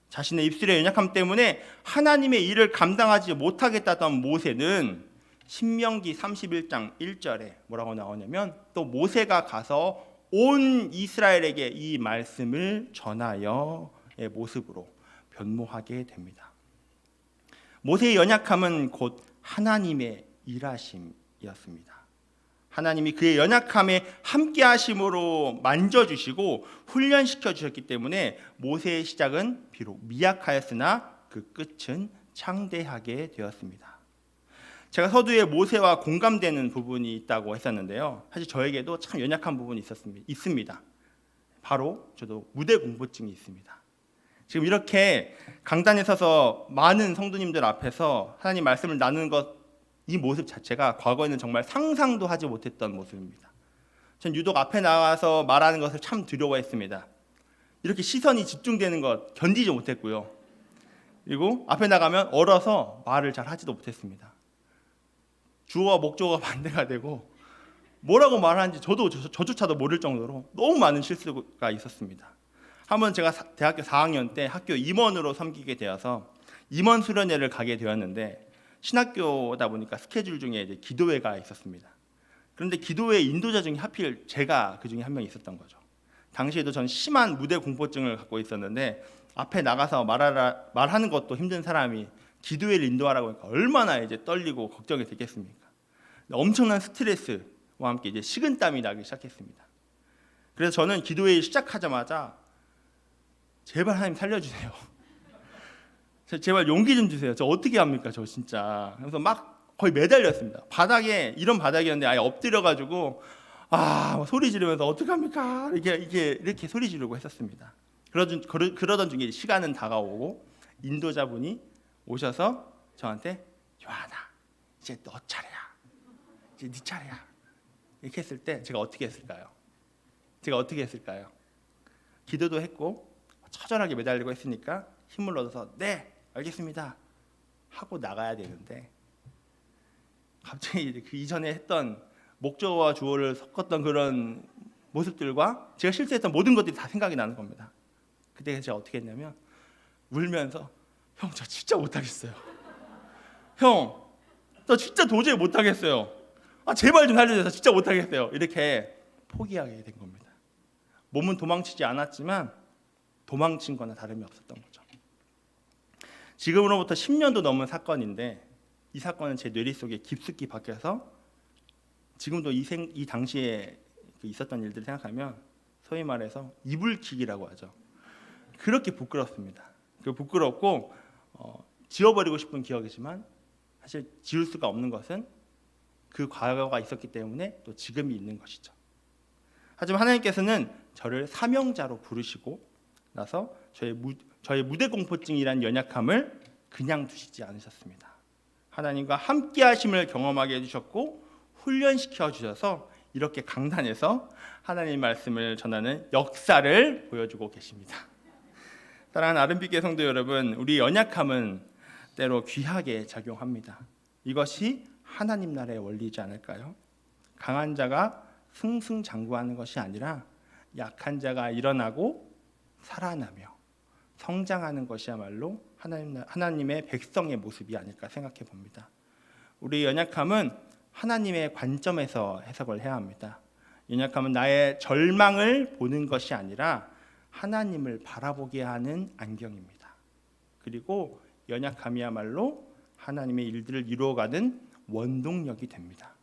자신의 입술의 연약함 때문에 하나님의 일을 감당하지 못하겠다던 모세는 신명기 31장 1절에 뭐라고 나오냐면 또 모세가 가서 온 이스라엘에게 이 말씀을 전하여의 모습으로 변모하게 됩니다. 모세의 연약함은 곧 하나님의 일하심이었습니다. 하나님이 그의 연약함에 함께 하심으로 만져주시고 훈련시켜 주셨기 때문에 모세의 시작은 비록 미약하였으나 그 끝은 창대하게 되었습니다. 제가 서두에 모세와 공감되는 부분이 있다고 했었는데요, 사실 저에게도 참 연약한 부분이 있습니다. 바로 저도 무대 공포증이 있습니다. 지금 이렇게 강단에 서서 많은 성도님들 앞에서 하나님 말씀을 나누는 이 모습 자체가 과거에는 정말 상상도 하지 못했던 모습입니다. 전 유독 앞에 나와서 말하는 것을 참 두려워했습니다. 이렇게 시선이 집중되는 것 견디지 못했고요, 그리고 앞에 나가면 얼어서 말을 잘 하지도 못했습니다. 주어와 목적어가 반대가 되고 뭐라고 말하는지 저조차도 모를 정도로 너무 많은 실수가 있었습니다. 한번 제가 대학교 4학년 때 학교 임원으로 섬기게 되어서 임원 수련회를 가게 되었는데 신학교다 보니까 스케줄 중에 이제 기도회가 있었습니다. 그런데 기도회 인도자 중에 하필 제가 그 중에 한 명 있었던 거죠. 당시에도 전 심한 무대 공포증을 갖고 있었는데 앞에 나가서 말하는 것도 힘든 사람이 기도회를 인도하라고 하니까 얼마나 이제 떨리고 걱정이 됐겠습니까? 엄청난 스트레스와 함께 이제 식은땀이 나기 시작했습니다. 그래서 저는 기도회 시작하자마자 제발 하나님 살려주세요. 제발 용기 좀 주세요. 저 어떻게 합니까? 저 진짜. 그래서 막 거의 매달렸습니다. 이런 바닥이었는데 아예 엎드려가지고 소리 지르면서 어떻게 합니까? 이렇게 소리 지르고 했었습니다. 그러던 중에 시간은 다가오고 인도자분이 오셔서 저한테 요한아, 이제 너 차례야. 이제 네 차례야. 이렇게 했을 때 제가 어떻게 했을까요? 기도도 했고 처절하게 매달리고 했으니까 힘을 얻어서 네, 알겠습니다 하고 나가야 되는데 갑자기 그 이전에 했던 목적어와 주어를 섞었던 그런 모습들과 제가 실수했던 모든 것들이 다 생각이 나는 겁니다. 그때 제가 어떻게 했냐면 울면서 형, 저 진짜 못하겠어요. 형, 저 진짜 도저히 못하겠어요. 제발 좀 살려주세요. 진짜 못하겠어요. 이렇게 포기하게 된 겁니다. 몸은 도망치지 않았지만 도망친 거나 다름이 없었던 거죠. 지금으로부터 10년도 넘은 사건인데 이 사건은 제 뇌리 속에 깊숙이 박혀서 지금도 이 당시에 있었던 일들을 생각하면 소위 말해서 이불킥이라고 하죠. 그렇게 부끄럽습니다. 부끄럽고 지워버리고 싶은 기억이지만 사실 지울 수가 없는 것은 그 과거가 있었기 때문에 또 지금이 있는 것이죠. 하지만 하나님께서는 저를 사명자로 부르시고 나서 저의 무대 공포증이란 연약함을 그냥 두시지 않으셨습니다. 하나님과 함께 하심을 경험하게 해주셨고 훈련시켜 주셔서 이렇게 강단에서 하나님 말씀을 전하는 역사를 보여주고 계십니다. 사랑하는 아름빛교회 성도 여러분, 우리 연약함은 때로 귀하게 작용합니다. 이것이 하나님 나라의 원리이지 않을까요? 강한 자가 승승장구하는 것이 아니라 약한 자가 일어나고 살아나며 성장하는 것이야말로 하나님의 백성의 모습이 아닐까 생각해 봅니다. 우리 연약함은 하나님의 관점에서 해석을 해야 합니다. 연약함은 나의 절망을 보는 것이 아니라 하나님을 바라보게 하는 안경입니다. 그리고 연약함이야말로 하나님의 일들을 이루어가는 원동력이 됩니다.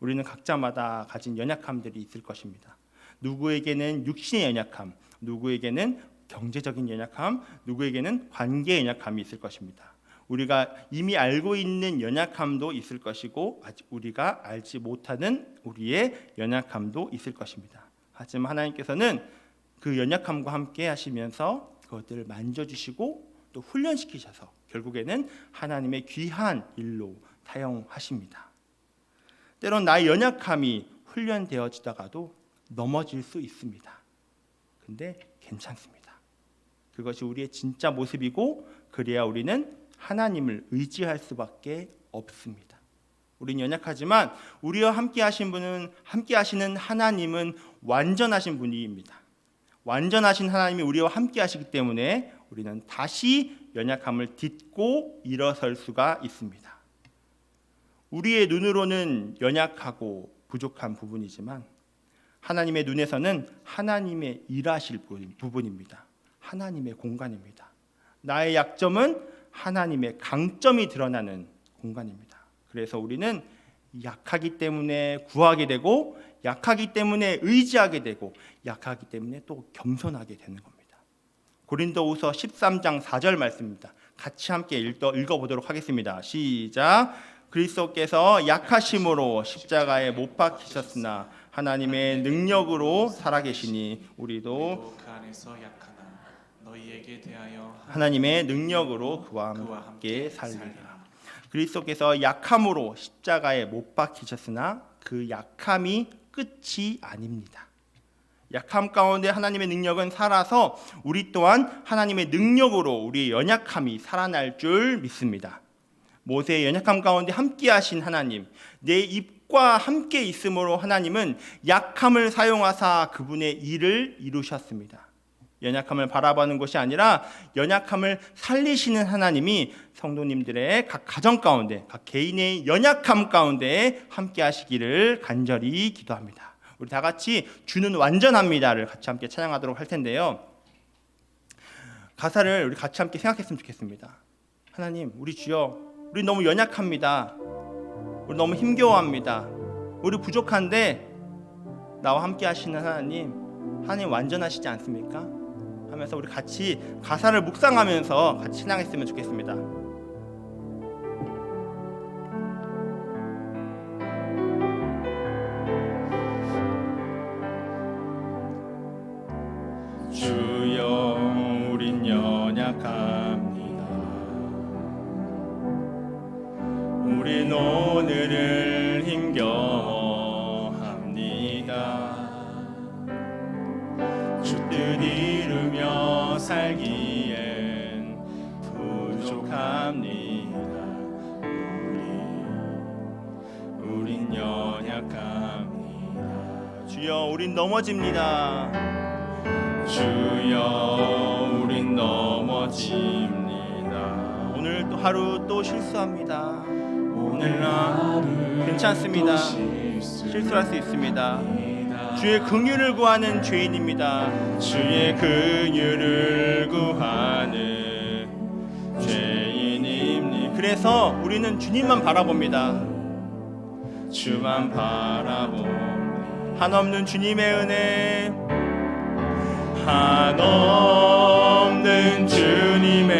우리는 각자마다 가진 연약함들이 있을 것입니다. 누구에게는 육신의 연약함, 누구에게는 경제적인 연약함, 누구에게는 관계의 연약함이 있을 것입니다. 우리가 이미 알고 있는 연약함도 있을 것이고 아직 우리가 알지 못하는 우리의 연약함도 있을 것입니다. 하지만 하나님께서는 그 연약함과 함께 하시면서 그것들을 만져주시고 또 훈련시키셔서 결국에는 하나님의 귀한 일로 사용하십니다. 때론 나의 연약함이 훈련되어지다가도 넘어질 수 있습니다. 근데 괜찮습니다. 그것이 우리의 진짜 모습이고 그래야 우리는 하나님을 의지할 수밖에 없습니다. 우리는 연약하지만 우리와 함께 하시는 하나님은 완전하신 분이입니다. 완전하신 하나님이 우리와 함께 하시기 때문에 우리는 다시 연약함을 딛고 일어설 수가 있습니다. 우리의 눈으로는 연약하고 부족한 부분이지만 하나님의 눈에서는 하나님의 일하실 부분입니다. 하나님의 공간입니다. 나의 약점은 하나님의 강점이 드러나는 공간입니다. 그래서 우리는 약하기 때문에 구하게 되고 약하기 때문에 의지하게 되고 약하기 때문에 또 겸손하게 되는 겁니다. 고린도후서 13장 4절 말씀입니다. 같이 함께 읽어보도록 하겠습니다. 시작. 그리스도께서 약하심으로 십자가에 못 박히셨으나 하나님의 능력으로 살아계시니 우리도 그 안에서 약하나 너희에게 대하여 하나님의 능력으로 그와 함께 살리라. 그리스도께서 약함으로 십자가에 못 박히셨으나 그 약함이 끝이 아닙니다. 약함 가운데 하나님의 능력은 살아서 우리 또한 하나님의 능력으로 우리의 연약함이 살아날 줄 믿습니다. 모세의 연약함 가운데 함께 하신 하나님, 내 입과 함께 있음으로 하나님은 약함을 사용하사 그분의 일을 이루셨습니다. 연약함을 바라보는 것이 아니라 연약함을 살리시는 하나님이 성도님들의 각 가정 가운데, 각 개인의 연약함 가운데 함께 하시기를 간절히 기도합니다. 우리 다 같이 주는 완전합니다를 같이 함께 찬양하도록 할 텐데요. 가사를 우리 같이 함께 생각했으면 좋겠습니다. 하나님, 우리 주여, 우리 너무 연약합니다. 우리 너무 힘겨워합니다. 우리 부족한데 나와 함께 하시는 하나님 완전하시지 않습니까? 하면서 우리 같이 가사를 묵상하면서 같이 찬양했으면 좋겠습니다. 주여, 우린 연약합니다. 우린 오늘을 힘겨워합니다. 주 뜻 이루며 살기엔 부족합니다. 우린 연약합니다. 주여, 우린 넘어집니다. 주여, 우린 넘어집니다. 오늘 또 하루 또 실수합니다. 오늘 하루 괜찮습니다. 실수할 수 있습니다. 주의 긍휼을 구하는 죄인입니다. 주의 긍휼을 구하는 죄인입니다. 그래서 우리는 주님만 바라봅니다. 주만 바라봅니다. 한없는 주님의 은혜, 한없는 주님의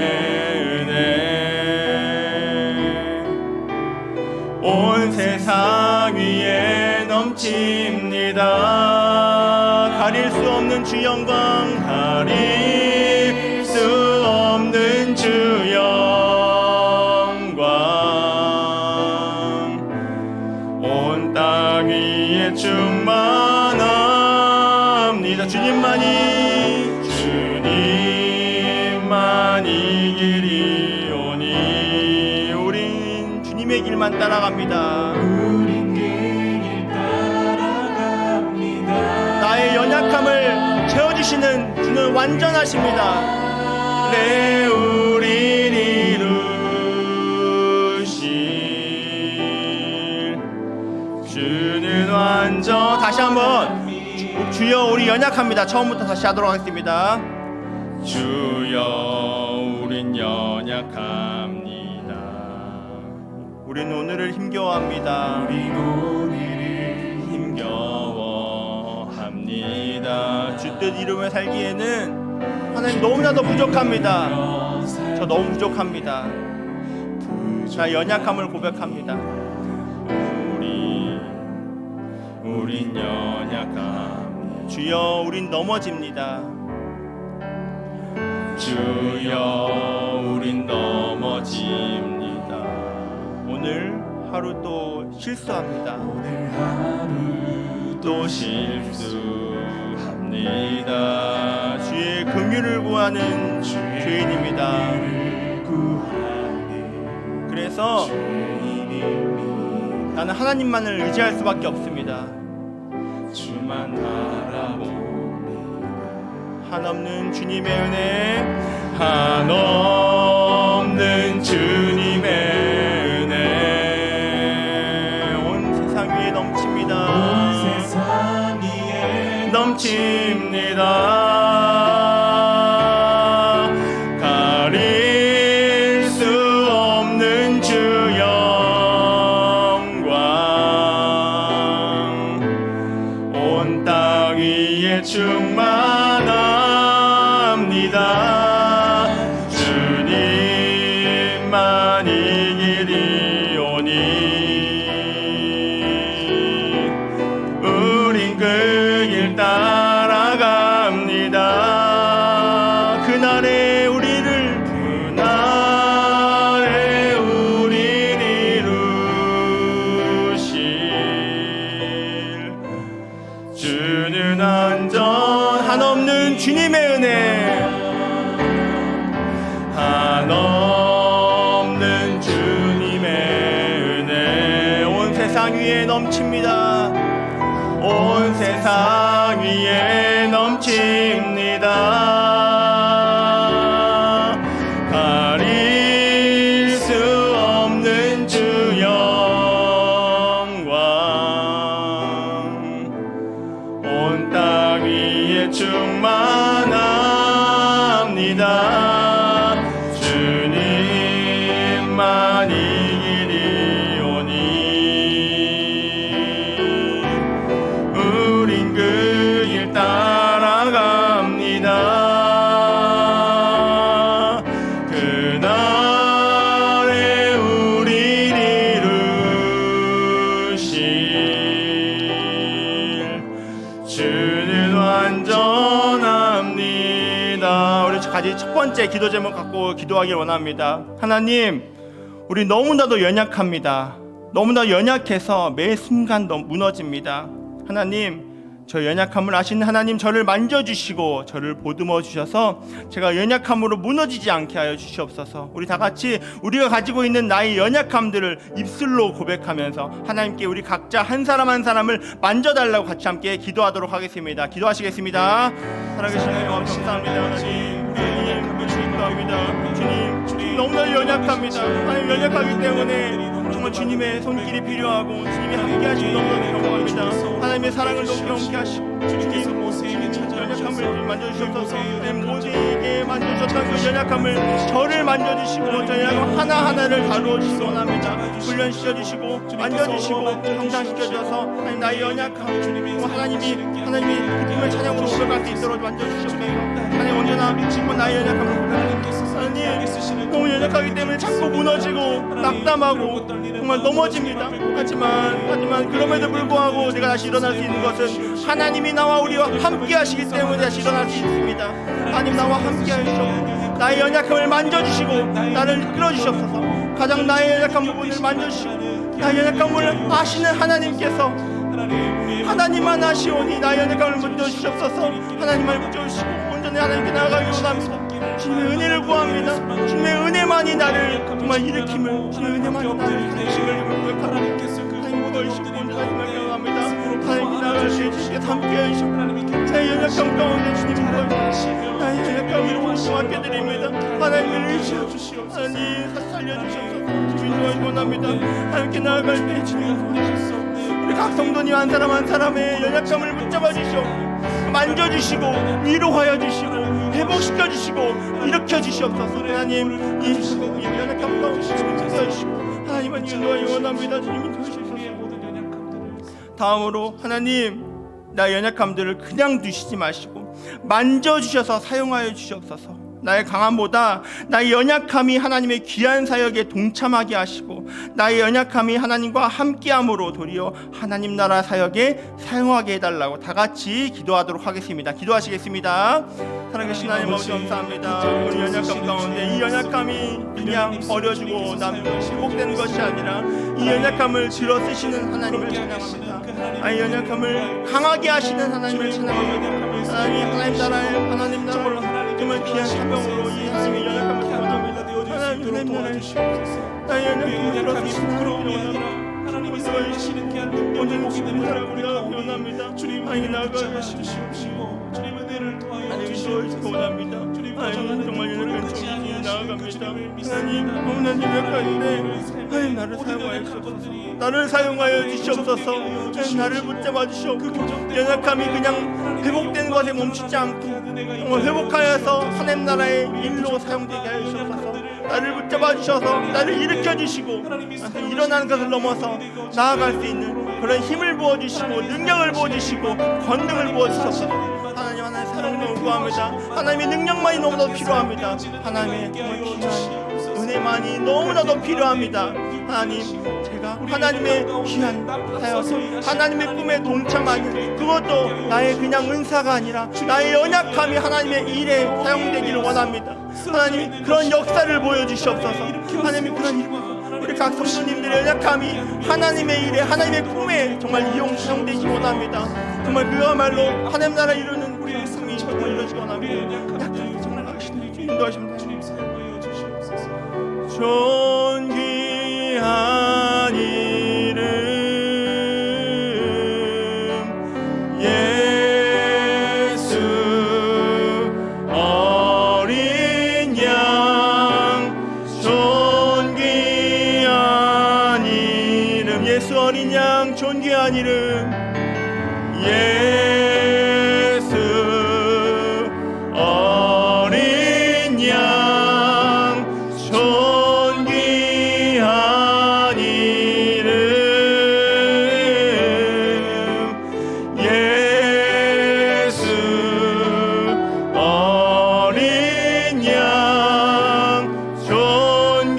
은혜, 온 세상 위에 넘칩니다. 가릴 수 없는 주 영광, 가릴 수 없는 주 영광, 온 땅 위에 충만합니다. 주님만이 길이 오니 우린 주님의 길만 따라갑니다. 나의 연약함을 채워주시는 주는 완전하십니다. 내 우린 이루실 주는 완전. 다시 한번 주여 우리 연약합니다. 처음부터 다시 하도록 하겠습니다. 주여 우린 연약합니다. 우린 오늘을 힘겨워합니다. 우린 오늘을 힘겨워합니다. 주 뜻 이루며 살기에는 하나님 너무나도 부족합니다. 저 너무 부족합니다. 나 연약함을 고백합니다. 우린 연약합니다. 주여 우린 넘어집니다. 주여 우린 넘어집니다. 오늘 하루 또 실수합니다. 오늘 하루 또 실수합니다. 주의 긍휼을 구하는 죄인입니다. 그래서 나는 하나님만을 의지할 수밖에 없습니다. 주만 바라봅니다. 한없는 주님의 은혜, 한없는 주님의 은혜, 온 세상 위에 넘칩니다. 온 세상 위에 넘칩니다. 가릴 수 없는 주 영광, 온 땅 위에 충만합니다. 주님만이 길이 오니 우린 그 길 따라갑니다. 그날에 우리를 이루실 주는 안전, 한없는 주님의 은혜, 한없는 주님의 은혜, 온 세상 위에 넘칩니다. 온 세상 위에 넘칩니다. 가릴 수 없는 주 영광, 온 땅 위에 충만합니다. 주님만이 길이 오니 우린 그 길 따라갑니다. 그날에 우린 이루실 주는 완전합니다. 우리 같이 첫 번째 기도 제목 갖고 기도하길 원합니다. 하나님, 우리 너무나도 연약합니다. 너무나 연약해서 매 순간 무너집니다. 하나님, 저 연약함을 아시는 하나님, 저를 만져주시고 저를 보듬어 주셔서 제가 연약함으로 무너지지 않게 하여 주시옵소서. 우리 다 같이 우리가 가지고 있는 나의 연약함들을 입술로 고백하면서 하나님께 우리 각자 한 사람 한 사람을 만져달라고 같이 함께 기도하도록 하겠습니다. 기도하시겠습니다. 살아계신 하나님 감사합니다. 하나님, 우리의 연약함을 주님 기도합니다. 주님 너무나 연약합니다. 하나님 연약하기 때문에 정말 주님의 손길이 필요하고 주님이 함께 하시고 너무나 경험합니다. 하나님의 사랑을 너무 경험케 하시고 주님 연약함을 만져주셔서 모두에게 만져주셨던 그 연약함을 저를 만져주시고 저 연약함 하나하나를 다루어주시기 원합니다. 훈련시켜주시고 만져주시고 성장시켜주셔서 하나님 나의 연약함 하나님이 기쁨의 찬양으로 올라갈 수 있도록 만져주셔서 하나님 언제나 나의 연약함을 하나님 너무 연약하기 때문에 자꾸 무너지고 낙담하고 정말 넘어집니다. 하지만 그럼에도 불구하고 내가 다시 일어날 수 있는 것은 하나님이 나와 우리와 함께 하시기 때문에 다시 일어날 수 있습니다. 하나님 나와 함께 하시고 나의 연약함을 만져주시고 나를 이끌어주셨소서. 가장 나의 연약한 부분을 만져주시고 나의 연약함을 아시는 하나님께서 하나님만 아시오니 나의 연약함을 만져주시옵소서. 하나님만 붙여주시고 온전히 하나님께 나아가기 원합니다. 주님의 은혜를 구합니다. 주님의 은혜만이 나를 정말 일으킴을 주님의 은혜만이 나를 일으킴을 고백합니다. 하나님 모두이시고 하나님을 경험합니다. 하나님 나아갈 때 주님께서 함께 해주시고 나의 연약함 가운데 주님 구하시고 나의 연약함을 맡겨드립니다. 하나님을 의지하시오. 하나님 살려주시옵소서. 주님 도와주기 원합니다. 하나님께 나아갈 때 주님 도와주시옵소서. 우리 각 성도님 한 사람 한 사람의 연약함을 붙잡아 주시오. 만져주시고 위로하여 주시고 회복시켜 주시고 일으켜 주시옵소서. 하나님 이 연약함 가운데 주님 도와주시고 하나님은 인도하기 원합니다. 주님 인도하시옵소서. 다음으로 하나님 나의 연약함들을 그냥 두시지 마시고 만져주셔서 사용하여 주시옵소서. 나의 강함보다 나의 연약함이 하나님의 귀한 사역에 동참하게 하시고 나의 연약함이 하나님과 함께함으로 도리어 하나님 나라 사역에 사용하게 해달라고 다 같이 기도하도록 하겠습니다. 기도하시겠습니다. 살아계신 하나님 아버지 감사합니다. 우리 연약함 가운데 이 연약함이 그냥 버려주고 남고 회복되는 것이 아니라 이 연약함을 들어 쓰시는 하나님을 찬양합니다. 이 연약함을 강하게 하시는 하나님을 찬양합니다. 하나님 나라의 하나님 나라로 정말 귀한 사명으로 이 하나님의 연약함을 사용합니다. 하나님 나라의 나의 연약함을 들어 쓰시는 하나님을 인도하시는 귀한 온전히 주님의 사랑을 원합니다. 하나님 나아가시옵시고 주님 은혜를 도와주시옵소서. 하나님 원합니다. 하나님 정말 연약한 정신이 나아갑니다. 하나님 너무나 연약한데 하나님 나를 사용하여 주시옵소서. 나를 사용하여 주시옵소서. 하나님 나를 붙잡아 주시옵소서. 연약함이 그냥 회복되는 것에 멈추지 않고 회복하여서 하나님 나라의 일로 사용되게 하여 주시옵소서. 나를 붙잡아 주셔서 나를 일으켜 주시고 일어나는 것을 넘어서 나아갈 수 있는 그런 힘을 부어주시고 능력을 부어주시고 권능을 부어주셔서 하나님 사랑을 구합니다. 하나님의 능력만이 너무나도 필요합니다. 하나님의 귀한 은혜만이 너무나도 필요합니다. 하나님 제가 하나님의 귀한 사역 하나님의 꿈에 동참하는 그것도 나의 그냥 은사가 아니라 나의 연약함이 하나님의 일에 사용되기를 원합니다. 하나님 그런 역사를 보여주시옵소서. 하나님 그런 일 우리 각 성도님들의 연약함이 하나님의 일에 하나님의 꿈에 정말 사용되기 원합니다. 정말 그야말로 하나님 나라 이루는 우리 꿈이 정말 이루어지기 원합니다. 약함이 정말 하시는 주님 인도하십니다. 주님 사용하여 주시옵소서. 존귀한 이름 예수 어린 양 존귀한 이름 예수 어린 양 존귀한 이름 예수 어린 양 존귀한 이름 예수 어린 양 존귀한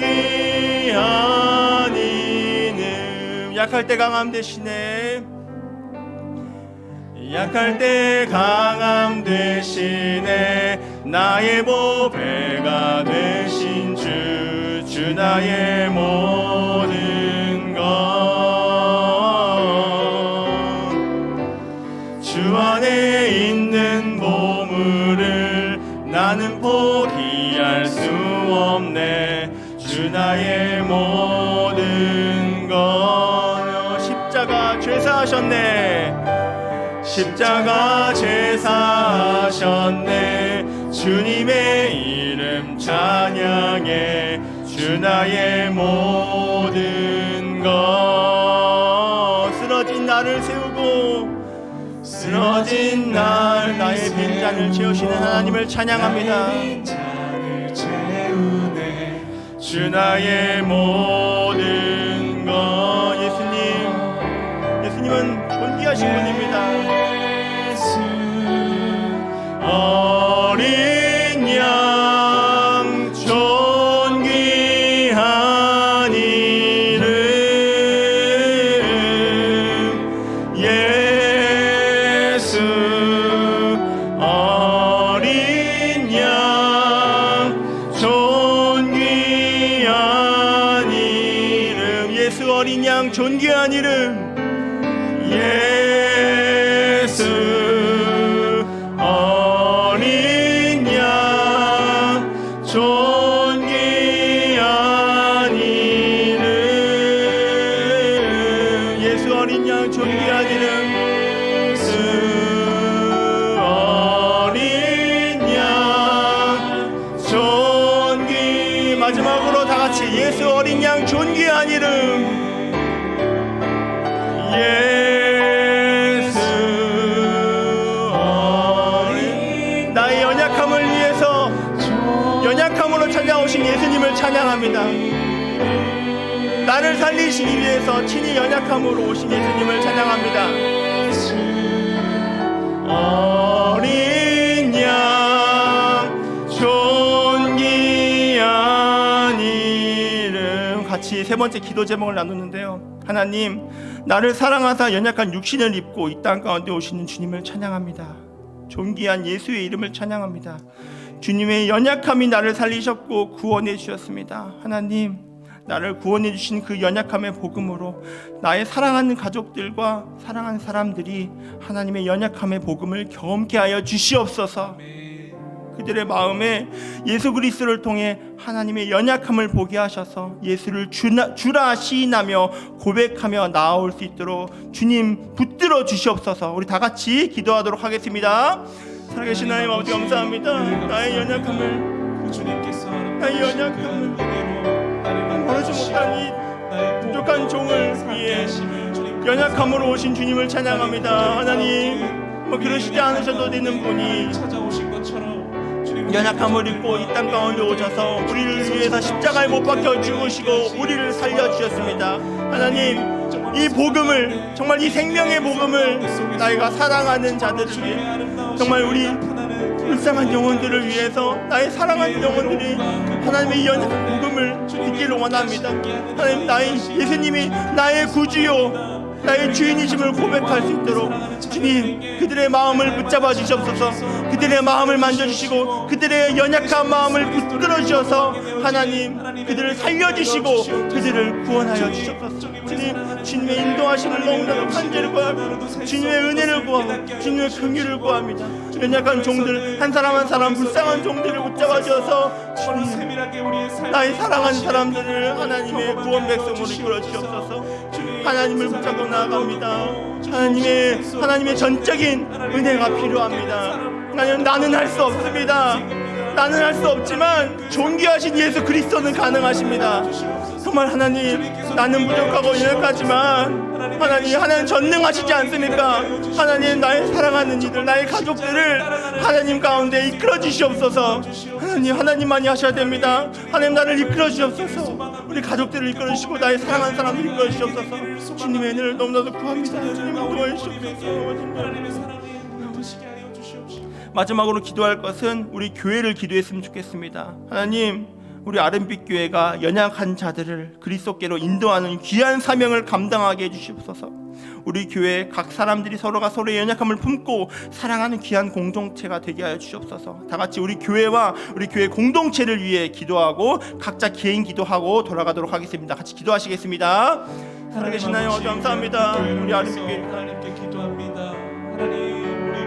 이름 약할 때 강함 대신에 약할 때 강함 대신에 나의 보배가 되신 주 나의 모든 것 주 안에 있는 보물을 나는 포기할 수 없네. 주 나의 모든 것 십자가 제사하셨네. 십자가 제사하셨네. 주님의 이름 이름 찬양해 주 나의 모든 것. 쓰러진 나를 세우고 쓰러진 날 나의 빈잔을 채우시는 하나님을 찬양합니다. 주 나의 모든 것. 예수님은 존귀하신 분입니다. 어린 양 존귀한 이름 예수. 어린 양 존귀한 이름 예수. 어린 양 존귀한 이름 예수. 어린 양 존귀한 이름 예수. 어린 양 존귀한 이름 예수. 어린 양 존귀. 마지막으로 다 같이 예수. 어린 양 존귀한 이름 예수. 어린 나의 연약함을 위해서 연약함으로 찾아오신 예수님을 찬양합니다. 나를 살리시기 위해서 친히 연약함으로 오신 예수님을 찬양합니다. 어린 양 존귀한 이름. 같이 세 번째 기도 제목을 나누는데요. 하나님, 나를 사랑하사 연약한 육신을 입고 이 땅 가운데 오시는 주님을 찬양합니다. 존귀한 예수의 이름을 찬양합니다. 주님의 연약함이 나를 살리셨고 구원해 주셨습니다. 하나님, 나를 구원해 주신 그 연약함의 복음으로 나의 사랑하는 가족들과 사랑하는 사람들이 하나님의 연약함의 복음을 경험케 하여 주시옵소서. 그들의 마음에 예수 그리스도를 통해 하나님의 연약함을 보게 하셔서 예수를 주라 시인하며 고백하며 나아올 수 있도록 주님 붙들어 주시옵소서. 우리 다 같이 기도하도록 하겠습니다. 살아계신 하나님 아버지 감사합니다. 나의 연약함을 나의 연약함을 모르지 못한 이 부족한 종을 위해 연약함으로 오신 주님을 찬양합니다. 하나님, 뭐 그러시지 않으셔도 되는 분이 연약함을 입고 이 땅 가운데 오셔서 우리를 위해서 십자가에 못 박혀 죽으시고 우리를 살려주셨습니다. 하나님, 이 복음을, 정말 이 생명의 복음을 나이가 사랑하는 자들을 위해, 정말 우리 불쌍한 영혼들을 위해서 나의 사랑하는 영혼들이 하나님의 연약한 복음을 듣기를 원합니다. 하나님, 나의 예수님이 나의 구주요 나의 주인이심을 고백할 수 있도록 주님, 그들의 마음을 붙잡아 주시옵소서. 그들의 마음을 만져주시고 그들의 연약한 마음을 붙들어 주셔서 하나님, 그들을 살려주시고 그들을 구원하여 주시옵소서. 주님, 주님의 인도하심을 너무나도 간절히 구하고 주님의 은혜를 구하고 주님의 긍휼을 구합니다. 연약한 종들 한 사람 한 사람 불쌍한 종들을 붙잡아 주셔서 주님, 나의 사랑하는 사람들을 하나님의 구원 백성으로 이끌어 주시옵소서. 하나님을 붙잡고 나아갑니다. 하나님의 전적인 은혜가 필요합니다. 나는 할 수 없습니다. 나는 할 수 없지만 존귀하신 예수 그리스도는 가능하십니다. 정말 하나님, 나는 부족하고 연약하지만 하나님 전능하시지 않습니까? 하나님, 나의 사랑하는 이들, 나의 가족들을 하나님 가운데 이끌어 주시옵소서. 하나님만이 하셔야 됩니다. 하나님, 나를 이끌어 주시옵소서. 우리 가족들을 이끌어 주시고 나의 사랑하는 사람들을 이끌어 주시옵소서. 주님의 은혜를 너무나도 구합니다. 주님 도와주시옵소서. 마지막으로 기도할 것은 우리 교회를 기도했으면 좋겠습니다. 하나님, 우리 아름빛 교회가 연약한 자들을 그리스도께로 인도하는 귀한 사명을 감당하게 해주시옵소서. 우리 교회 각 사람들이 서로가 서로의 연약함을 품고 사랑하는 귀한 공동체가 되게 하여 주시옵소서. 다 같이 우리 교회와 우리 교회 공동체를 위해 기도하고 각자 개인 기도하고 돌아가도록 하겠습니다. 같이 기도하시겠습니다. 살아계신 하나님 감사합니다. 우리 아름빛 교회 하나님께 기도합니다.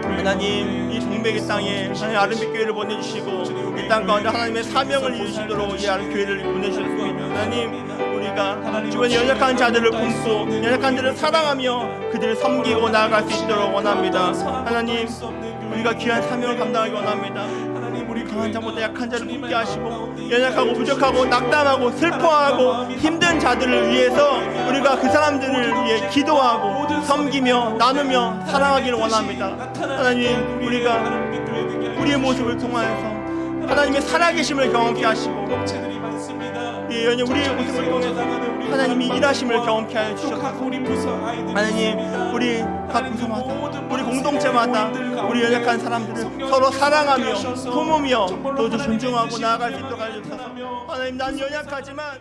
하나님, 이 동백의 땅에 하나님 아름빛 교회를 보내주시고 이 땅 가운데 하나님의 사명을 이루시도록 이 아름 교회를 보내주셨습니다. 하나님, 우리가 주변에 연약한 자들을 품고 연약한 자들을 사랑하며 그들을 섬기고 나아갈 수 있도록 원합니다. 하나님, 우리가 귀한 사명을 감당하기 원합니다. 하나님, 우리 강한 자보다 약한 자를 돕게 하시고 연약하고 부족하고 낙담하고 슬퍼하고 힘든 자들을 위해서 우리가 그 사람들을 위해 기도하고 섬기며 나누며 사랑하기를 원합니다. 하나님, 우리가 우리의 모습을 통하여서 하나님의 살아계심을 경험케 하시고 우리의 모습을 통해서 하나님이 일하심을 경험케 하여 주셔서 하나님, 우리 각 구성마다 우리 공동체마다 우리 연약한 사람들을 서로 사랑하며 품으며 또 존중하고 나아갈 수 있도록 하여 주셔서 하나님, 난 연약하지만